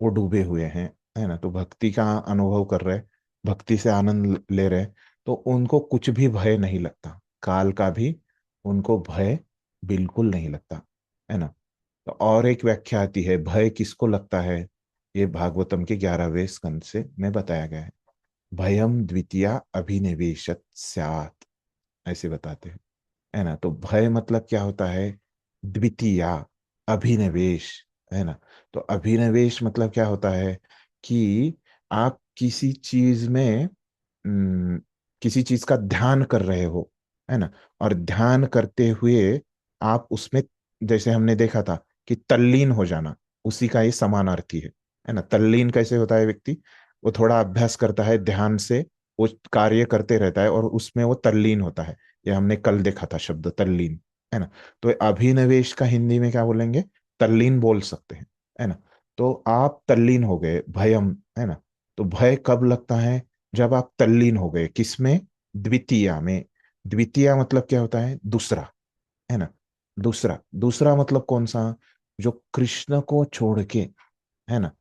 वो डूबे हुए हैं, है ना। तो भक्ति का अनुभव कर रहे, भक्ति से आनंद ले रहे, तो उनको कुछ भी भय नहीं लगता, काल का भी उनको भय बिल्कुल नहीं लगता, है ना। तो और एक व्याख्या आती है, भय किसको लगता है? ये भागवतम के 11वें स्कंद से में बताया गया है। भयम द्वितीया अभिनिवेशत स्यात्, ऐसे बताते हैं, है ना। तो भय मतलब क्या होता है? द्वितीया अभिनिवेश, है ना। तो अभिनिवेश मतलब क्या होता है कि आप किसी चीज में किसी चीज का ध्यान कर रहे हो, है ना। और ध्यान करते हुए आप उसमें, जैसे हमने देखा था कि तल्लीन हो जाना, उसी का ये समानार्थी है ना। तल्लीन कैसे होता है? व्यक्ति वो थोड़ा अभ्यास करता है, ध्यान से वो कार्य करते रहता है और उसमें वो तल्लीन होता है। ये हमने कल देखा था शब्द तल्लीन, है ना। तो अभिनिवेश का हिंदी में क्या बोलेंगे? तल्लीन बोल सकते हैं, है ना। तो आप तल्लीन हो गए, भयम, है ना। तो भय कब लगता है? जब आप तल्लीन हो गए, किसमें? द्वितीया में। द्वितीया मतलब क्या होता है? दूसरा, है ना। दूसरा, दूसरा मतलब कौन सा? जो कृष्ण को छोड़ के, है ना,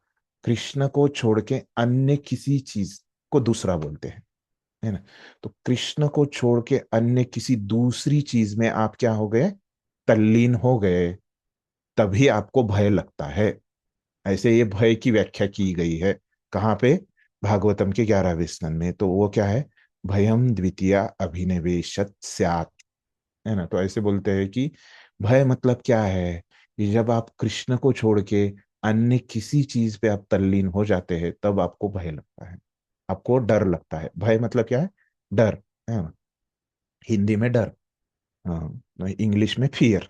कृष्ण को छोड़ के अन्य किसी चीज को दूसरा बोलते हैं, है ना। तो कृष्ण को छोड़ के अन्य किसी दूसरी चीज में आप क्या हो गए? तल्लीन हो गए, तभी आपको भय लगता है। ऐसे ये भय की व्याख्या की गई है। कहाँ पे? भागवतम के 11वें स्कंद में। तो वो क्या है? भयम द्वितीया अभिनिवेशत स्यात्, है ना। तो ऐसे बोलते हैं कि भय मतलब क्या है कि जब आप कृष्ण को छोड़ के अन्य किसी चीज पे आप तल्लीन हो जाते हैं, तब आपको भय लगता है, आपको डर लगता है। भय मतलब क्या है? डर, है ना। हिंदी में डर, हाँ, इंग्लिश में फियर।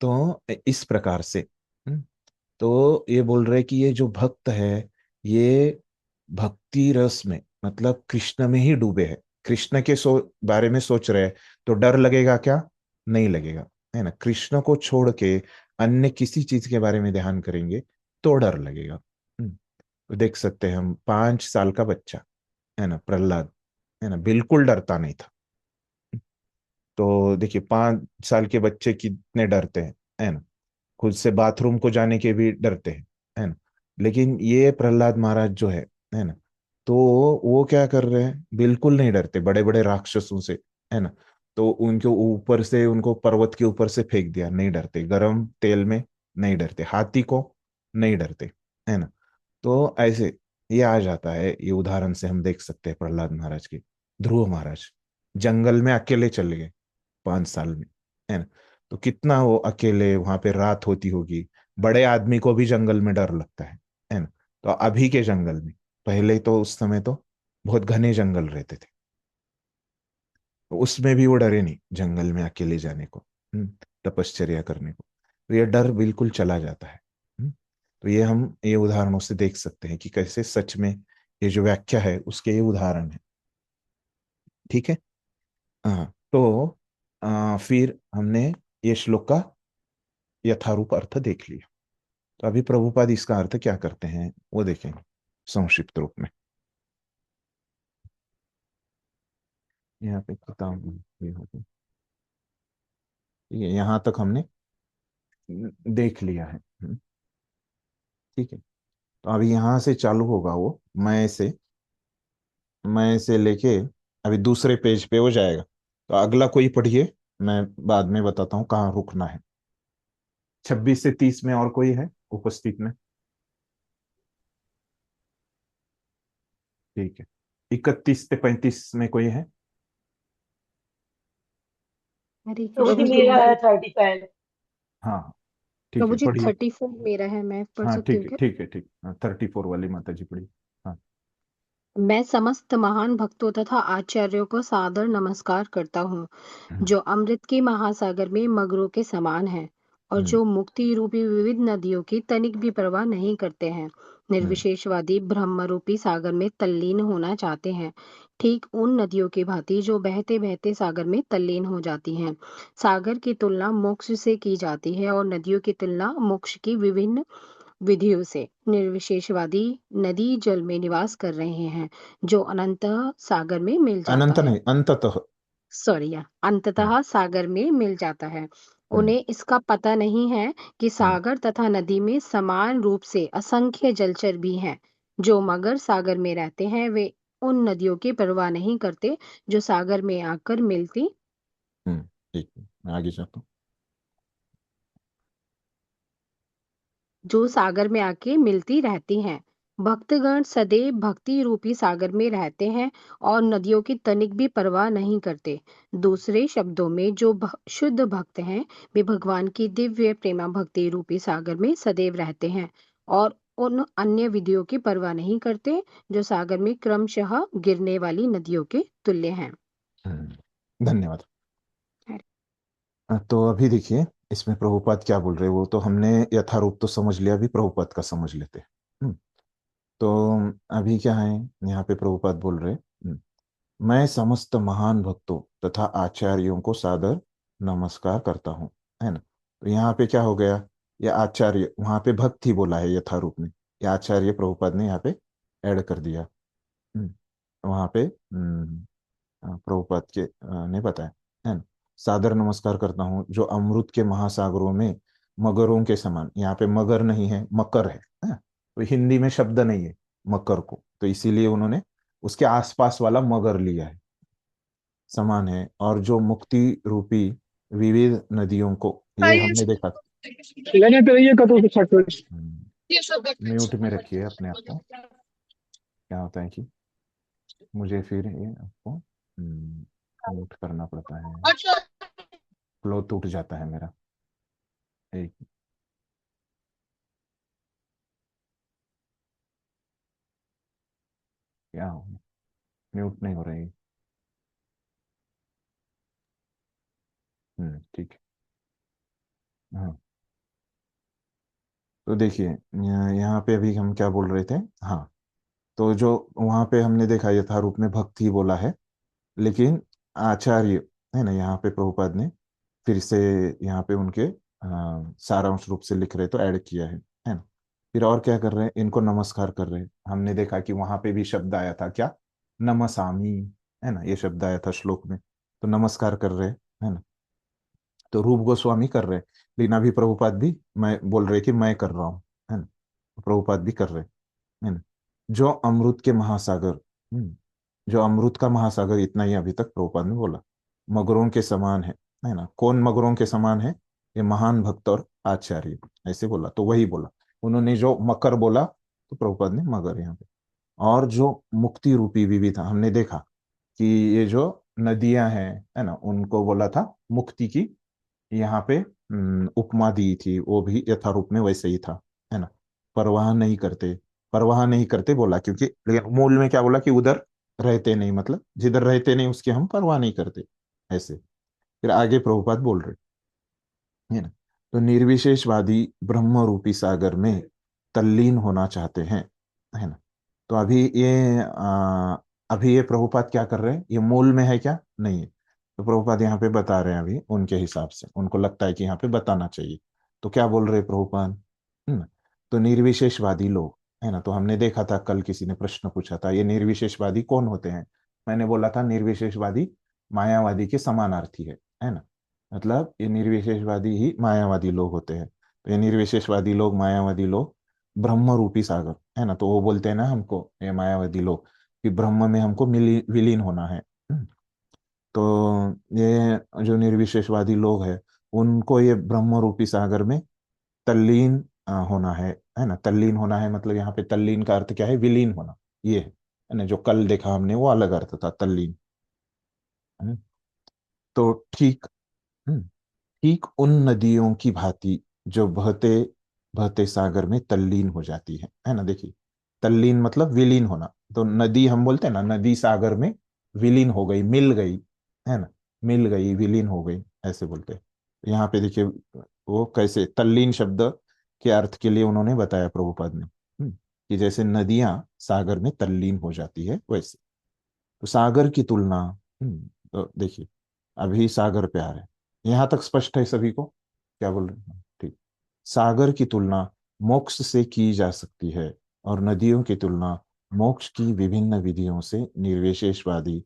तो इस प्रकार से, हम्म, तो ये बोल रहे कि ये जो भक्त है, ये भक्ति रस में, मतलब कृष्ण में ही डूबे हैं, कृष्ण के बारे में सोच रहे हैं, तो डर लगेगा क्या? नहीं लगेगा, है ना। कृष्ण को छोड़ के अन्य किसी चीज के बारे में ध्यान करेंगे तो डर लगेगा। तो देख सकते हैं हम, 5 साल का बच्चा, है ना, प्रहलाद, है ना, बिल्कुल डरता नहीं था। तो देखिए 5 साल के बच्चे कितने डरते हैं, है ना। खुद से बाथरूम को जाने के भी डरते हैं, है ना। लेकिन ये प्रहलाद महाराज जो है ना, तो वो क्या कर रहे हैं? बिल्कुल नहीं डरते बड़े बड़े राक्षसों से, है ना। तो उनके ऊपर से, उनको पर्वत के ऊपर से फेंक दिया, नहीं डरते। गरम तेल में नहीं डरते, हाथी को नहीं डरते, है ना। तो ऐसे ये आ जाता है, ये उदाहरण से हम देख सकते हैं प्रहलाद महाराज की। ध्रुव महाराज जंगल में अकेले चले गए 5 साल में, है ना। तो कितना वो अकेले, वहां पे रात होती होगी, बड़े आदमी को भी जंगल में डर लगता है ना। तो अभी के जंगल में, पहले तो उस समय तो बहुत घने जंगल रहते थे, तो उसमें भी वो डरे नहीं जंगल में अकेले जाने को, तपश्चर्या करने को। तो ये डर बिल्कुल चला जाता है। तो ये हम ये उदाहरणों से देख सकते हैं कि कैसे सच में ये जो व्याख्या है उसके ये उदाहरण है। ठीक है। हाँ, तो फिर हमने ये श्लोक का यथारूप अर्थ देख लिया। तो अभी प्रभुपाद इसका अर्थ क्या करते हैं वो देखेंगे संक्षिप्त रूप में। यहाँ पे किताब ये होगी, ठीक है, यहाँ तक हमने देख लिया है। ठीक है। तो अभी यहाँ से चालू होगा वो, मैं से लेके अभी दूसरे पेज पे हो जाएगा। तो अगला कोई पढ़िए, मैं बाद में बताता हूँ कहाँ रुकना है। 26 से 30 में और कोई है उपस्थित में? ठीक है। 31 से 35 में कोई है? हरे प्रभु जी कृष्ण मेरा प्रभु। है 35। हाँ हाँ, ठीक प्रभु है, जी पढ़िए। 34 मेरा है, मैं पढ़ हाँ सकती ठीक हूँ है, क्या? ठीक है, ठीक, हाँ 34 वाली माता जी पढ़िए। हाँ। मैं समस्त महान भक्तों तथा आचार्यों को सादर नमस्कार करता हूँ, हम्म, जो अमृत के महासागर में मगरों के समान हैं और हम्म, जो मुक्ति रूपी विविध नदियों की तनिक भी परवाह नहीं करते हैं। हम्म, निर्विशेषवादी ब्रह्म रूपी सागर में तल्लीन होना चाहते हैं, ठीक उन नदियों की भांति जो बहते बहते सागर में तल्लीन हो जाती हैं। सागर की तुलना मोक्ष से की जाती है और नदियों की तुलना मोक्ष की विभिन्न विधियों से निर्विशेषवादी नदी जल में निवास कर रहे हैं जो अनंतः सागर में मिल जाता अनंत है। नहीं, अंततः। सॉरी अंततः सागर में मिल जाता है। उन्हें इसका पता नहीं है कि सागर तथा नदी में समान रूप से असंख्य जलचर भी हैं। जो मगर सागर में रहते हैं वे उन नदियों की परवाह नहीं करते जो सागर में आकर मिलती ठीक है, मैं आगे चलता हूँ। जो सागर में आके मिलती रहती हैं। भक्तगण सदैव भक्ति रूपी सागर में रहते हैं और नदियों की तनिक भी परवाह नहीं करते। दूसरे शब्दों में जो शुद्ध भक्त हैं वे भगवान की दिव्य प्रेमा भक्ति रूपी सागर में सदैव रहते हैं और उन अन्य विधियों की परवाह नहीं करते जो सागर में क्रमशः गिरने वाली नदियों के तुल्य हैं। धन्यवाद। तो अभी देखिए इसमें प्रभुपाद क्या बोल रहे हैं, वो तो हमने यथारूप तो समझ लिया, अभी प्रभुपाद का समझ लेते हैं। तो अभी क्या है, यहाँ पे प्रभुपाद बोल रहे मैं समस्त महान भक्तों तथा आचार्यों को सादर नमस्कार करता हूँ, है ना। तो यहाँ पे क्या हो गया, ये आचार्य, वहां पे भक्त ही बोला है यथारूप में, ये आचार्य प्रभुपाद ने यहाँ पे ऐड कर दिया। वहां पे प्रभुपाद के ने बताया, है ना। सादर नमस्कार करता हूँ जो अमृत के महासागरों में मगरों के समान, यहाँ पे मगर नहीं है, मकर है। तो हिंदी में शब्द नहीं है मकर को, तो इसीलिए उन्होंने उसके आसपास वाला मगर लिया है, समान है। और जो मुक्ति रूपी विविध नदियों को, ये हमने देखा। लेने पे ये कतो से छट म्यूट में रखिए अपने आप को, क्या होता है कि मुझे फिर ये आपको म्यूट करना पड़ता है, फ्लो टूट जाता है मेरा। एक क्या हो, म्यूट नहीं हो रही। ठीक है। हाँ, तो देखिए यहाँ पे अभी हम क्या बोल रहे थे। हाँ, तो जो वहां पे हमने देखा यथारूप में भक्ति बोला है, लेकिन आचार्य, है ना, यहाँ पे प्रभुपाद ने फिर से यहाँ पे उनके सारांश रूप से लिख रहे तो ऐड किया है ना। फिर और क्या कर रहे हैं, इनको नमस्कार कर रहे हैं। हमने देखा कि वहां पे भी शब्द आया था क्या, नमसामी, है ना, ये शब्द आया था श्लोक में। तो नमस्कार कर रहे हैं, है ना। तो रूप गोस्वामी कर रहे हैं, लेकिन अभी प्रभुपाद भी मैं बोल रहे कि मैं कर रहा हूँ, है ना। प्रभुपाद भी कर रहे हैं, है ना। जो अमृत के महासागर, जो अमृत का महासागर, इतना ही अभी तक प्रभुपाद ने बोला, मगरों के समान है ना। कौन मगरों के समान है, ये महान भक्त और आचार्य, ऐसे बोला। तो वही बोला उन्होंने, जो मकर बोला तो प्रभुपाद ने मगर यहाँ पे। और जो मुक्ति रूपी विविध, हमने देखा कि ये जो नदियां हैं, है ना, उनको बोला था मुक्ति की, यहाँ पे उपमा दी थी, वो भी यथारूप में वैसे ही था, है ना। परवाह नहीं करते, परवाह नहीं करते बोला, क्योंकि लेकिन मूल में क्या बोला कि उधर रहते नहीं, मतलब जिधर रहते नहीं उसकी हम परवाह नहीं करते, ऐसे। फिर आगे प्रभुपाद बोल रहे, है ना। तो निर्विशेषवादी ब्रह्म रूपी सागर में तल्लीन होना चाहते हैं, है ना। तो अभी ये प्रभुपाद क्या कर रहे हैं, ये मूल में है क्या, नहीं है। तो प्रभुपाद यहाँ पे बता रहे हैं, अभी उनके हिसाब से उनको लगता है कि यहाँ पे बताना चाहिए। तो क्या बोल रहे हैं प्रभुपाद, तो निर्विशेषवादी लोग, है ना। तो हमने देखा था, कल किसी ने प्रश्न पूछा था, ये निर्विशेषवादी कौन होते हैं। मैंने बोला था निर्विशेषवादी मायावादी के समानार्थी है ना। मतलब ये निर्विशेषवादी ही मायावादी लोग होते हैं। तो ये निर्विशेषवादी लोग, मायावादी लोग, ब्रह्म रूपी सागर, है ना। तो वो बोलते हैं ना हमको, ये मायावादी लोग, कि ब्रह्म में हमको विलीन होना है। तो ये जो निर्विशेषवादी लोग हैं, उनको ये ब्रह्म रूपी सागर में तल्लीन होना है ना। तल्लीन होना है मतलब यहाँ पे तल्लीन का अर्थ क्या है, विलीन होना, ये है ना। जो कल देखा हमने वो अलग अर्थ था तल्लीन। तो ठीक, ठीक उन नदियों की भांति जो बहते बहते सागर में तल्लीन हो जाती है ना। देखिए, तल्लीन मतलब विलीन होना। तो नदी हम बोलते हैं ना, नदी सागर में विलीन हो गई, मिल गई, है ना, मिल गई, विलीन हो गई, ऐसे बोलते हैं। यहाँ पे देखिए वो कैसे तल्लीन शब्द के अर्थ के लिए उन्होंने बताया प्रभुपाद ने, कि जैसे नदियां सागर में तल्लीन हो जाती है वैसे। तो सागर की तुलना, तो देखिए अभी सागर पे आ रहे हैं, यहां तक स्पष्ट है सभी को, क्या बोल रहे हैं, ठीक। सागर की तुलना मोक्ष से की जा सकती है और नदियों की तुलना मोक्ष की विभिन्न विधियों से निर्विशेषवादी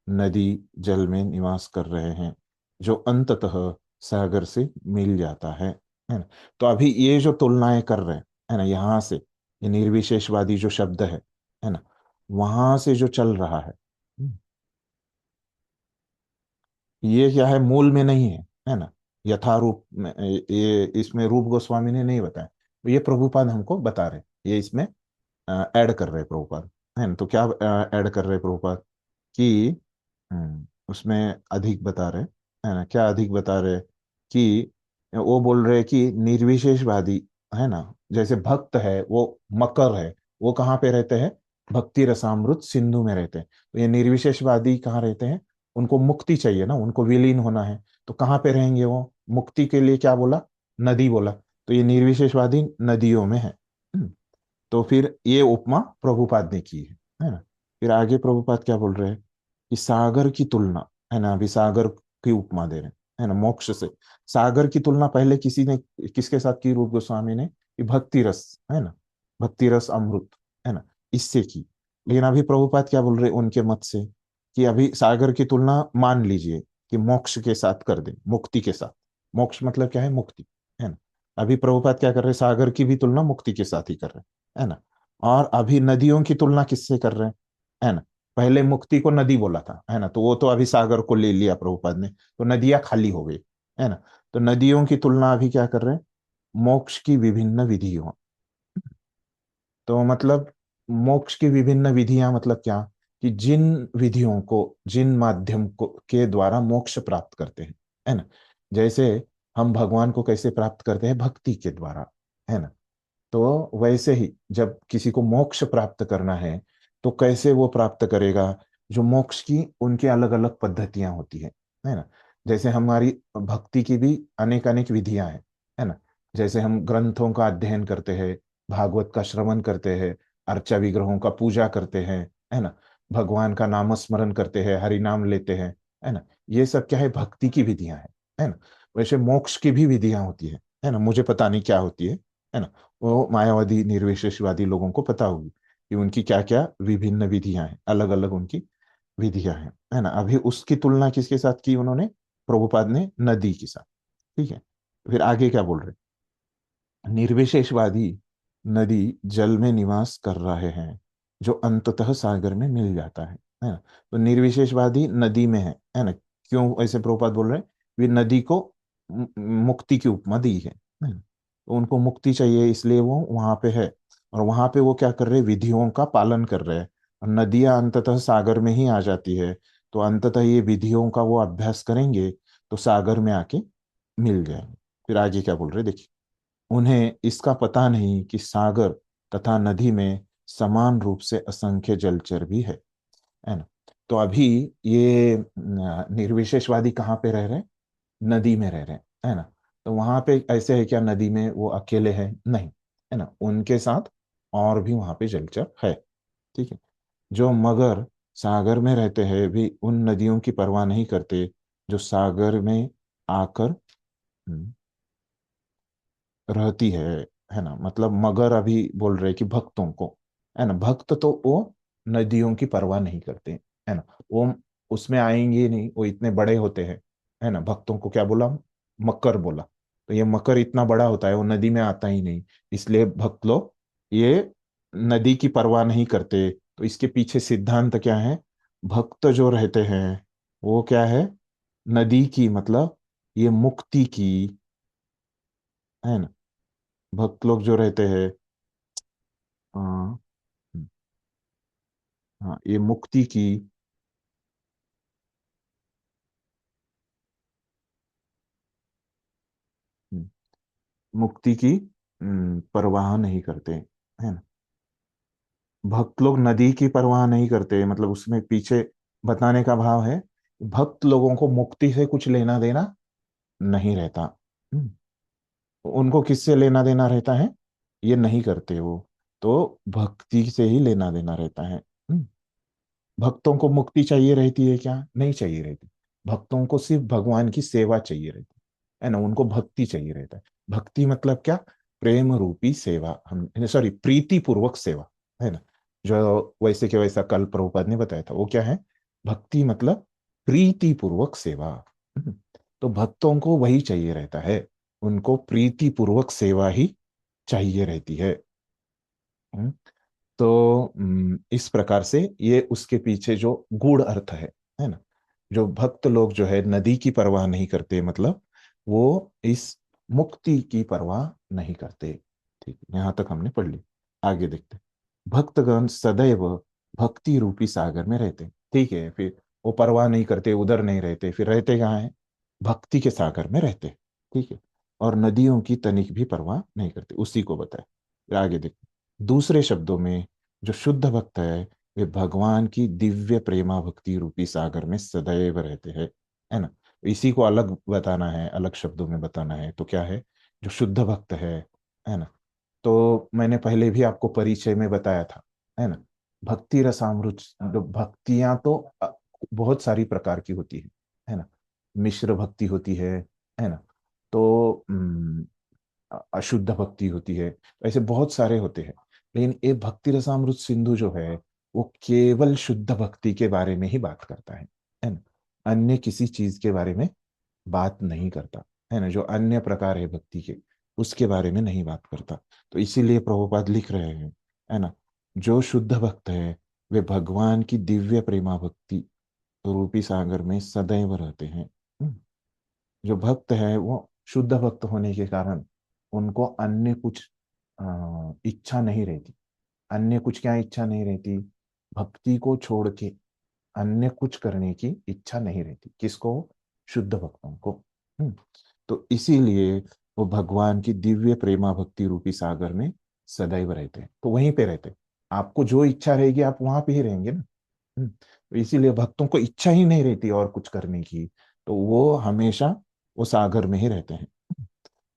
नदी जल में निवास कर रहे हैं जो अंततः सागर से मिल जाता है ना। तो अभी ये जो तुलनाएं कर रहे हैं, है ना, यहाँ से ये निर्विशेषवादी जो शब्द है ना, वहां से जो चल रहा ये क्या है, मूल में नहीं है ना, यथारूप में ये इसमें रूप गोस्वामी ने नहीं बताया, ये प्रभुपाद हमको बता रहे, ये इसमें ऐड कर रहे प्रभुपाद, है ना। तो क्या ऐड कर रहे प्रभुपाद कि उसमें अधिक बता रहे, है ना, क्या अधिक बता रहे कि वो बोल रहे कि निर्विशेषवादी, है ना, जैसे भक्त है वो मकर है, वो कहाँ पे रहते हैं, भक्ति रसामृत सिंधु में रहते हैं। तो ये निर्विशेषवादी कहाँ रहते हैं, उनको मुक्ति चाहिए ना, उनको विलीन होना है, तो कहाँ पे रहेंगे वो, मुक्ति के लिए क्या बोला, नदी बोला, तो ये निर्विशेषवादी नदियों में है। तो फिर ये उपमा प्रभुपाद ने की है ना। फिर आगे प्रभुपाद क्या बोल रहे हैं कि सागर की तुलना, है ना, अभी सागर की उपमा दे रहे हैं, है ना, मोक्ष से सागर की तुलना पहले किसी ने किसके साथ की, रूप गोस्वामी ने, कि भक्ति रस, है ना, भक्ति रस अमृत, है ना, इससे की। लेकिन अभी प्रभुपाद क्या बोल रहे हैं उनके मत से कि अभी सागर की तुलना मान लीजिए कि मोक्ष के साथ कर दें, मुक्ति के साथ। मोक्ष मतलब क्या है, मुक्ति, है ना। अभी प्रभुपाद क्या कर रहे हैं, सागर की भी तुलना मुक्ति के साथ ही कर रहे हैं, है ना। और अभी नदियों की तुलना किससे कर रहे हैं, है ना। पहले मुक्ति को नदी बोला था, है ना, तो वो तो अभी सागर को ले लिया प्रभुपाद ने, तो नदियां खाली हो गई, है ना। तो नदियों की तुलना अभी क्या कर रहे हैं, मोक्ष की विभिन्न विधियों। तो मतलब मोक्ष की विभिन्न विधियां मतलब क्या, कि जिन विधियों को, जिन माध्यम को के द्वारा मोक्ष प्राप्त करते हैं, है ना। जैसे हम भगवान को कैसे प्राप्त करते हैं, भक्ति के द्वारा, है ना। तो वैसे ही जब किसी को मोक्ष प्राप्त करना है तो कैसे वो प्राप्त करेगा, जो मोक्ष की उनके अलग अलग पद्धतियां होती है ना। जैसे हमारी भक्ति की भी अनेक अनेक विधियां हैं, है ना। जैसे हम ग्रंथों का अध्ययन करते हैं, भागवत का श्रवण करते हैं, अर्चा विग्रहों का पूजा करते हैं, है ना, भगवान का नाम स्मरण करते हैं, हरि नाम लेते हैं, है ना। ये सब क्या है, भक्ति की विधियां है ना। वैसे मोक्ष की भी विधियां होती है ना, मुझे पता नहीं क्या होती है ना। वो मायावादी निर्विशेषवादी लोगों को पता होगी कि उनकी क्या क्या विभिन्न विधियां हैं, अलग अलग उनकी विधियां हैं, है ना। अभी उसकी तुलना किसके साथ की उन्होंने, प्रभुपाद ने नदी के साथ, ठीक है। फिर आगे क्या बोल रहे, निर्विशेषवादी नदी जल में निवास कर रहे हैं जो अंततः सागर में मिल जाता है ना। तो निर्विशेषवादी नदी में है ना। क्यों ऐसे प्रभुपाद बोल रहे हैं, वे नदी को मुक्ति की उपमा दी है ना? तो उनको मुक्ति चाहिए इसलिए वो वहां पे है, और वहां पे वो क्या कर रहे हैं, विधियों का पालन कर रहे हैं, और नदियां अंततः सागर में ही आ जाती है, तो अंततः ये विधियों का वो अभ्यास करेंगे तो सागर में आके मिल जाएंगे। फिर आगे क्या बोल रहे हैं, देखिए, उन्हें इसका पता नहीं कि सागर तथा नदी में समान रूप से असंख्य जलचर भी है ना। तो अभी ये निर्विशेषवादी कहाँ पे रह रहे हैं, नदी में रह रहे हैं, है ना। तो वहां पे ऐसे है क्या, नदी में वो अकेले है, नहीं, है ना, उनके साथ और भी वहां पे जलचर है, ठीक है। जो मगर सागर में रहते हैं भी उन नदियों की परवाह नहीं करते जो सागर में आकर रहती है ना। मतलब मगर अभी बोल रहे कि भक्तों को, है ना, भक्त तो वो नदियों की परवाह नहीं करते, है ना, वो उसमें आएंगे नहीं, वो इतने बड़े होते हैं, है ना। भक्तों को क्या बोला, मकर बोला, तो ये मकर इतना बड़ा होता है वो नदी में आता ही नहीं, इसलिए भक्त लोग ये नदी की परवाह नहीं करते। तो इसके पीछे सिद्धांत क्या है, भक्त जो रहते हैं वो क्या है, नदी की मतलब ये मुक्ति की, है ना, भक्त लोग जो रहते हैं, हाँ, हाँ, ये मुक्ति की, मुक्ति की परवाह नहीं करते, है ना। भक्त लोग नदी की परवाह नहीं करते, मतलब उसमें पीछे बताने का भाव है, भक्त लोगों को मुक्ति से कुछ लेना देना नहीं रहता। हम्म, उनको किससे लेना देना रहता है, ये नहीं करते वो, तो भक्ति से ही लेना देना रहता है। भक्तों को मुक्ति चाहिए रहती है क्या, नहीं चाहिए रहती। भक्तों को सिर्फ भगवान की सेवा चाहिए रहती है ना, उनको भक्ति चाहिए रहता है। भक्ति मतलब क्या, प्रेम रूपी सेवा, हम सॉरी प्रीति पूर्वक सेवा, है ना, जो वैसे के वैसा कल प्रभुपाद ने बताया था, वो क्या है, भक्ति मतलब प्रीति पूर्वक सेवा। तो भक्तों को वही चाहिए रहता है, उनको प्रीति पूर्वक सेवा ही चाहिए रहती है। हम्म, तो इस प्रकार से ये उसके पीछे जो गूढ़ अर्थ है ना, जो भक्त लोग जो है नदी की परवाह नहीं करते, मतलब वो इस मुक्ति की परवाह नहीं करते। ठीक है, यहां तक हमने पढ़ ली। आगे देखते हैं। भक्तगण सदैव भक्ति रूपी सागर में रहते हैं। ठीक है, फिर वो परवाह नहीं करते, उधर नहीं रहते, फिर रहते कहाँ है, भक्ति के सागर में रहते हैं। ठीक है, और नदियों की तनिक भी परवाह नहीं करते, उसी को बताए। फिर आगे देखते हैं। दूसरे शब्दों में जो शुद्ध भक्त है वे भगवान की दिव्य प्रेमा भक्ति रूपी सागर में सदैव रहते हैं, है ना। इसी को अलग बताना है, अलग शब्दों में बताना है तो क्या है, जो शुद्ध भक्त है ना। तो मैंने पहले भी आपको परिचय में बताया था, है ना, भक्ति रसामृत, जो भक्तियां तो बहुत सारी प्रकार की होती है ना। मिश्र भक्ति होती है ना। तो अशुद्ध भक्ति होती है, ऐसे बहुत सारे होते हैं। लेकिन ये भक्ति रसामृत सिंधु जो है वो केवल शुद्ध भक्ति के बारे में ही बात करता है ना, अन्य किसी चीज के बारे में बात नहीं करता, है ना। जो अन्य प्रकार है भक्ति के, उसके बारे में नहीं बात करता। तो इसीलिए प्रभुपाद लिख रहे हैं, है ना, जो शुद्ध भक्त है वे भगवान की दिव्य प्रेमा भक्ति रूपी सागर में सदैव रहते हैं। जो भक्त है वो शुद्ध भक्त होने के कारण उनको अन्य कुछ इच्छा नहीं रहती। अन्य कुछ क्या इच्छा नहीं रहती, भक्ति को छोड़ के अन्य कुछ करने की इच्छा नहीं रहती। किसको, शुद्ध भक्तों को। तो इसीलिए वो भगवान की दिव्य प्रेमा भक्ति रूपी सागर में सदैव रहते हैं। तो वहीं पे रहते हैं, आपको जो इच्छा रहेगी आप वहां पे ही रहेंगे ना। तो इसीलिए भक्तों को इच्छा ही नहीं रहती और कुछ करने की, तो वो हमेशा वो सागर में ही रहते हैं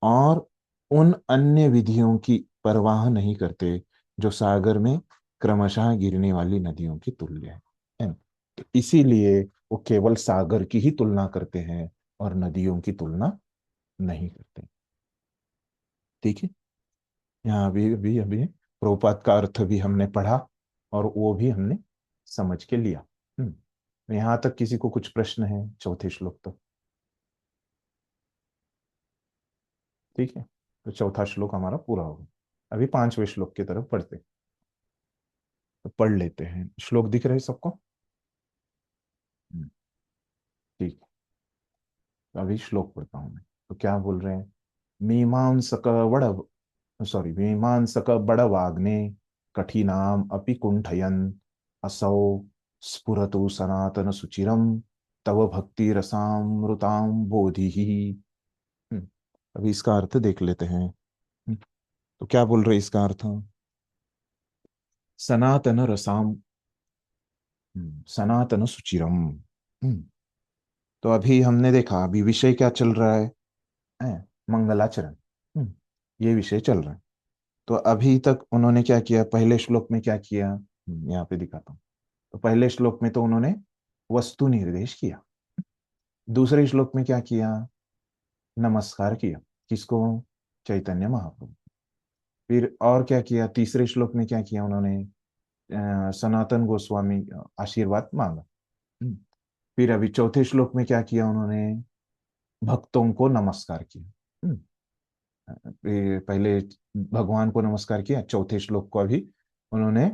और उन अन्य विधियों की परवाह नहीं करते जो सागर में क्रमशः गिरने वाली नदियों की तुल्य है ना। तो इसीलिए वो केवल सागर की ही तुलना करते हैं और नदियों की तुलना नहीं करते। ठीक है, यहाँ अभी अभी अभी प्रभुपाद का अर्थ भी हमने पढ़ा और वो भी हमने समझ के लिया। यहाँ तक किसी को कुछ प्रश्न है चौथे श्लोक तक? ठीक है, तो चौथा श्लोक हमारा पूरा होगा। अभी पांचवें श्लोक की तरफ पढ़ते, तो पढ़ लेते हैं। श्लोक दिख रहे सबको? ठीक है, तो अभी श्लोक पढ़ता हूं मैं। तो क्या बोल रहे हैं, मीमांसक वड़ सॉरी मीमांसक बड़वाग्ने कठिनाम अपि कुंठयन असौ स्फुरतु सनातन सुचिरम तव भक्ति रसामृताम बोधि ही। अभी इसका अर्थ देख लेते हैं। तो क्या बोल रहे इसका अर्थ, सनातन रसाम सनातन सुचिरम। तो अभी हमने देखा, अभी विषय क्या चल रहा है, मंगलाचरण। ये विषय चल रहा है। तो अभी तक उन्होंने क्या किया, पहले श्लोक में क्या किया, यहाँ पे दिखाता हूँ। तो पहले श्लोक में तो उन्होंने वस्तु निर्देश किया। दूसरे श्लोक में क्या किया, नमस्कार किया, किसको, चैतन्य महाप्रभु। फिर और क्या किया, तीसरे श्लोक में क्या किया उन्होंने, सनातन गोस्वामी आशीर्वाद मांगा। फिर अभी चौथे श्लोक में क्या किया उन्होंने, भक्तों को नमस्कार किया। पहले भगवान को नमस्कार किया, चौथे श्लोक को अभी उन्होंने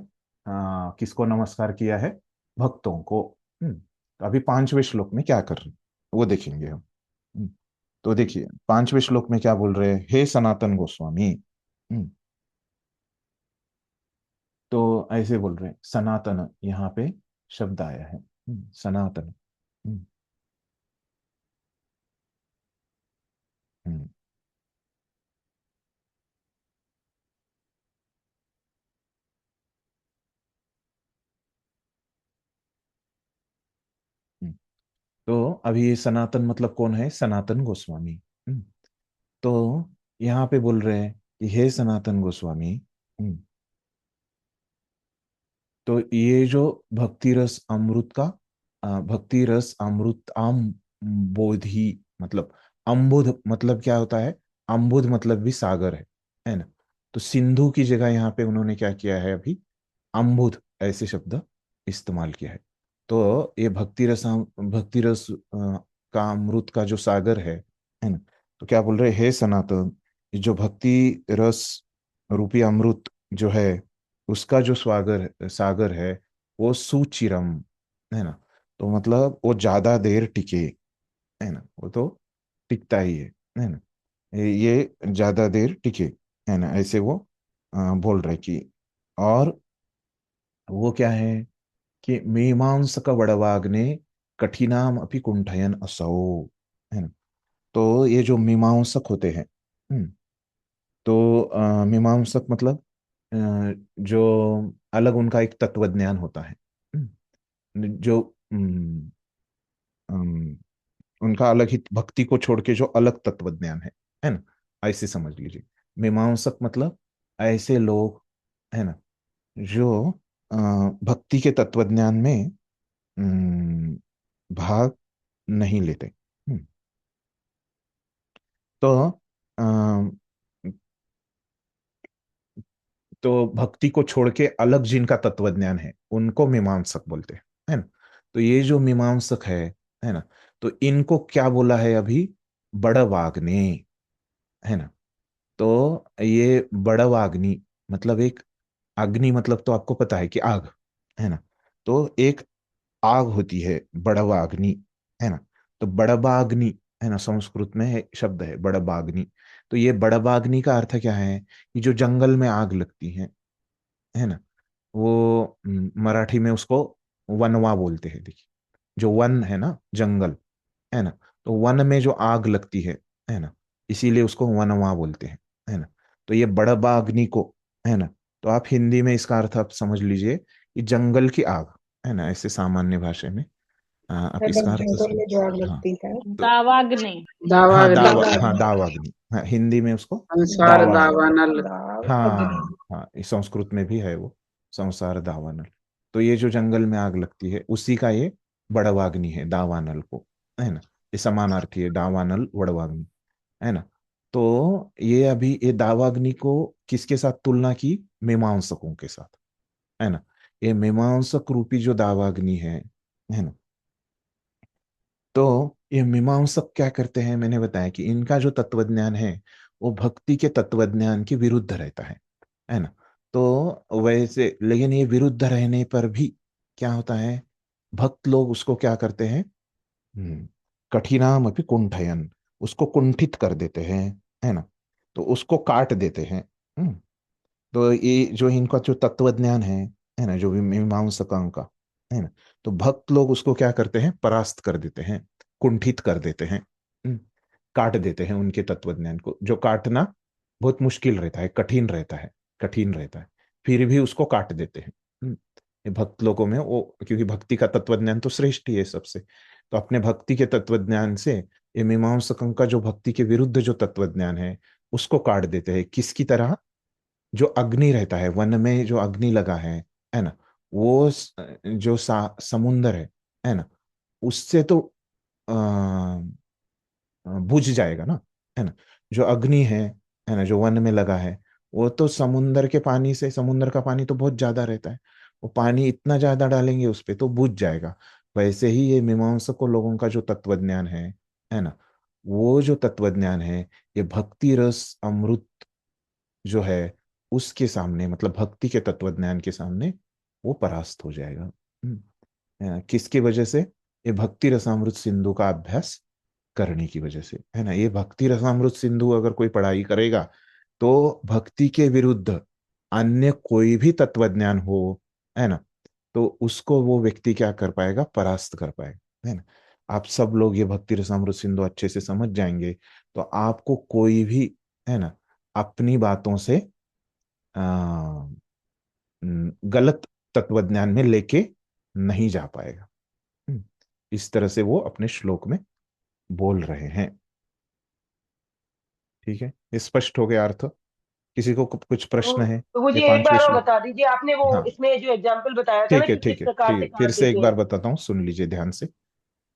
किसको नमस्कार किया है, भक्तों को। तो अभी पांचवें श्लोक में क्या कर रहे हैं वो देखेंगे हम। तो देखिए पांचवें श्लोक में क्या बोल रहे हैं, हे सनातन गोस्वामी। तो ऐसे बोल रहे हैं, सनातन यहाँ पे शब्द आया है, सनातन। हम्म, हम्म। तो अभी ये सनातन मतलब कौन है, सनातन गोस्वामी। तो यहाँ पे बोल रहे हैं कि हे सनातन गोस्वामी। तो ये जो भक्ति रस अमृत का भक्ति रस अमृत आम बोधि, मतलब अम्बुध मतलब क्या होता है, अम्बुध मतलब भी सागर है। है ना। तो सिंधु की जगह यहाँ पे उन्होंने क्या किया है, अभी अम्बुद ऐसे शब्द इस्तेमाल किया है। तो ये भक्ति रस का अमृत का जो सागर है ना। तो क्या बोल रहे, हे सनातन, ये जो भक्ति रस रूपी अमृत जो है, उसका जो सागर है, वो सुचिरम, है ना। तो मतलब वो ज्यादा देर टिके, है ना, वो तो टिकता ही है ना। ये ज्यादा देर टिके, है ना, ऐसे वो बोल रहे कि, और वो क्या है कि मीमांसक वड़वाग्ने कठिनाम अपि कुंठयन असौ, है ना। तो ये जो मीमांसक होते हैं, तो मीमांसक मतलब जो अलग उनका एक तत्व ज्ञान होता है, जो अम, उनका अलग ही भक्ति को छोड़ के जो अलग तत्व ज्ञान है ना, ऐसे समझ लीजिए। मीमांसक मतलब ऐसे लोग, है ना, जो भक्ति के तत्वज्ञान में भाग नहीं लेते। तो अ, तो भक्ति को छोड़ के अलग जिनका तत्वज्ञान है उनको मीमांसक बोलते हैं, है ना। तो ये जो मीमांसक है ना, तो इनको क्या बोला है अभी, बड़वाग्ने, है ना। तो ये बड़वाग्नि मतलब एक अग्नि, मतलब तो आपको पता है कि आग, है ना। तो एक आग होती है बड़वाग्नि, है ना। तो बड़बाग्नि, है ना, संस्कृत में शब्द है बड़बाग्नि। तो ये बड़बाग्नि का अर्थ क्या है कि जो जंगल में आग लगती है ना, वो मराठी में उसको वनवा बोलते हैं। देखिए, जो वन है ना, जंगल, है ना, तो वन में जो आग लगती है ना, इसीलिए उसको वनवा बोलते हैं, है ना। तो ये बड़बाग्नि को, है ना, तो आप हिंदी में इसका अर्थ आप समझ लीजिए कि जंगल की आग, है ना, ऐसे सामान्य भाषा में आप मतलब इसका अर्थ जंगल में जो आग हाँ। लगती है। तो दावाग्नि। हाँ दावाग्नि, हाँ हिंदी में उसको संसार दावानल, दावानल। हाँ हाँ, इस संस्कृत में भी है वो, संसार दावानल। तो ये जो जंगल में आग लगती है उसी का ये बड़वाग्नि है, दावानल को, है ना। ये समानार्थी है, दावानल वड़वाग्नि, है ना। तो ये अभी ये दावाग्नि को किसके साथ तुलना की, मीमांसकों के साथ, है ना। ये मीमांसक रूपी जो दावाग्नि है ना। तो ये मीमांसक क्या करते हैं, मैंने बताया कि इनका जो तत्वज्ञान है वो भक्ति के तत्वज्ञान के विरुद्ध रहता है ना। तो वैसे लेकिन ये विरुद्ध रहने पर भी क्या होता है, भक्त लोग उसको क्या करते हैं, कठिनाम अपि कुंठयन, उसको कुंठित कर देते हैं, है ना। तो उसको काट देते हैं। हम्म, तो ये जो इनका जो तत्वज्ञान है ना, जो भी मीमांसकों का, है ना, तो भक्त लोग उसको क्या करते हैं, परास्त कर देते हैं, कुंठित कर देते हैं, काट देते हैं उनके तत्वज्ञान को, जो काटना बहुत मुश्किल रहता है, कठिन रहता है, फिर भी उसको काट देते हैं। ये भक्त लोगों में वो, क्योंकि भक्ति का तत्वज्ञान तो श्रेष्ठ ही है सबसे, तो अपने भक्ति के तत्वज्ञान से ये मीमांसकों का जो भक्ति के विरुद्ध जो तत्वज्ञान है उसको काट देते हैं। किसकी तरह, जो अग्नि रहता है वन में, जो अग्नि लगा है ना, वो जो समुंदर है ना, उससे तो बुझ जाएगा ना, है ना। जो अग्नि है ना, जो वन में लगा है, वो तो समुंदर के पानी से, समुंदर का पानी तो बहुत ज्यादा रहता है, वो पानी इतना ज्यादा डालेंगे उस पे तो बुझ जाएगा। वैसे ही ये मीमांसकों लोगों का जो तत्वज्ञान है ना, वो जो तत्वज्ञान है, ये भक्ति रस अमृत जो है उसके सामने, मतलब भक्ति के तत्वज्ञान के सामने वो परास्त हो जाएगा। किसकी वजह से, ये भक्ति रसामृत सिंधु का अभ्यास करने की वजह से, है ना। ये भक्ति रसामृत सिंधु अगर कोई पढ़ाई करेगा तो भक्ति के विरुद्ध अन्य कोई भी तत्वज्ञान हो, है ना, तो उसको वो व्यक्ति क्या कर पाएगा, परास्त कर पाएगा, है ना। आप सब लोग ये भक्ति रसामृत सिंधु अच्छे से समझ जाएंगे तो आपको कोई भी, है ना, अपनी बातों से आ, गलत तत्वज्ञान में लेके नहीं जा पाएगा। इस तरह से वो अपने श्लोक में बोल रहे हैं। ठीक है, ये स्पष्ट हो गया अर्थ। किसी को कुछ प्रश्न है, तो मुझे ये एक पांचवे बार और श्लोक। बता दीजिए, आपने वो हाँ इसमें जो एग्जाम्पल बताया था ना ठीक है, कि किस ठीक है, प्रकार ठीक से है, फिर काट से एक देते बार हैं। बताता हूँ, सुन लीजिए ध्यान से।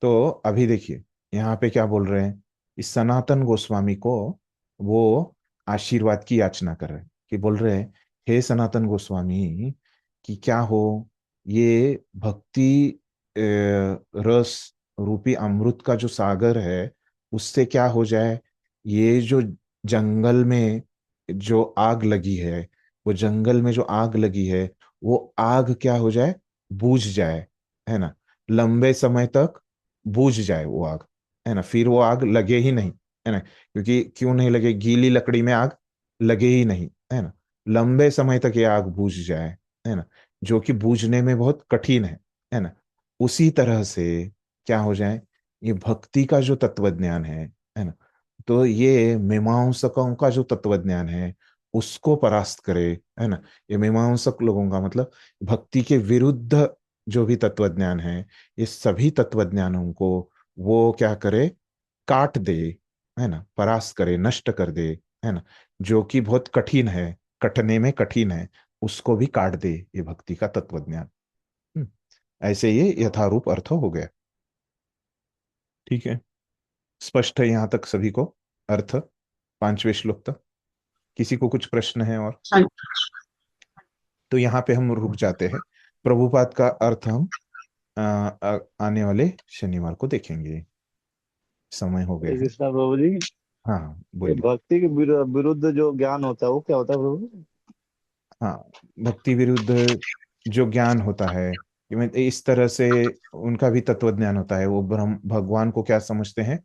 तो अभी देखिए यहाँ पे क्या बोल रहे हैं, इस सनातन गोस्वामी को वो आशीर्वाद की याचना कर रहे हैं, कि बोल रहे हैं हे सनातन गोस्वामी कि क्या हो, ये भक्ति रस रूपी अमृत का जो सागर है उससे क्या हो जाए, ये जो जंगल में जो आग लगी है, वो जंगल में जो आग लगी है वो आग क्या हो जाए, बूझ जाए, है ना, लंबे समय तक बूझ जाए वो आग, है ना, फिर वो आग लगे ही नहीं, है ना, क्योंकि क्यों नहीं लगे, गीली लकड़ी में आग लगे ही नहीं, है ना, लंबे समय तक ये आग बूझ जाए, है ना, जो कि बूझने में बहुत कठिन है ना, उसी तरह से क्या हो जाए, ये भक्ति का जो तत्वज्ञान है ना, तो ये मीमांसकों का जो तत्वज्ञान है उसको परास्त करे, है ना, ये मीमांसक लोगों का मतलब भक्ति के विरुद्ध जो भी तत्वज्ञान है, ये सभी तत्वज्ञानों को वो क्या करे, काट दे, है ना, परास्त करे, नष्ट कर दे, है ना, जो कि बहुत कठिन है, कटने में कठिन है, उसको भी काट दे ये भक्ति का तत्वज्ञान। ऐसे ये यथारूप अर्थ हो गया। ठीक है, स्पष्ट है यहाँ तक सभी को अर्थ, 5वें श्लोक तक? किसी को कुछ प्रश्न है और? तो यहाँ पे हम रुक जाते हैं, प्रभुपाद का अर्थ हम आने वाले शनिवार को देखेंगे, समय हो गया हरे है। कृष्णा प्रभु जी। हाँ ये बोलिए। भक्ति के विरुद्ध जो ज्ञान होता है वो क्या होता है प्रभु? हाँ, भक्ति विरुद्ध जो ज्ञान होता है, कि मैं इस तरह से उनका भी तत्व ज्ञान होता है, वो ब्रह्म भगवान को क्या समझते हैं,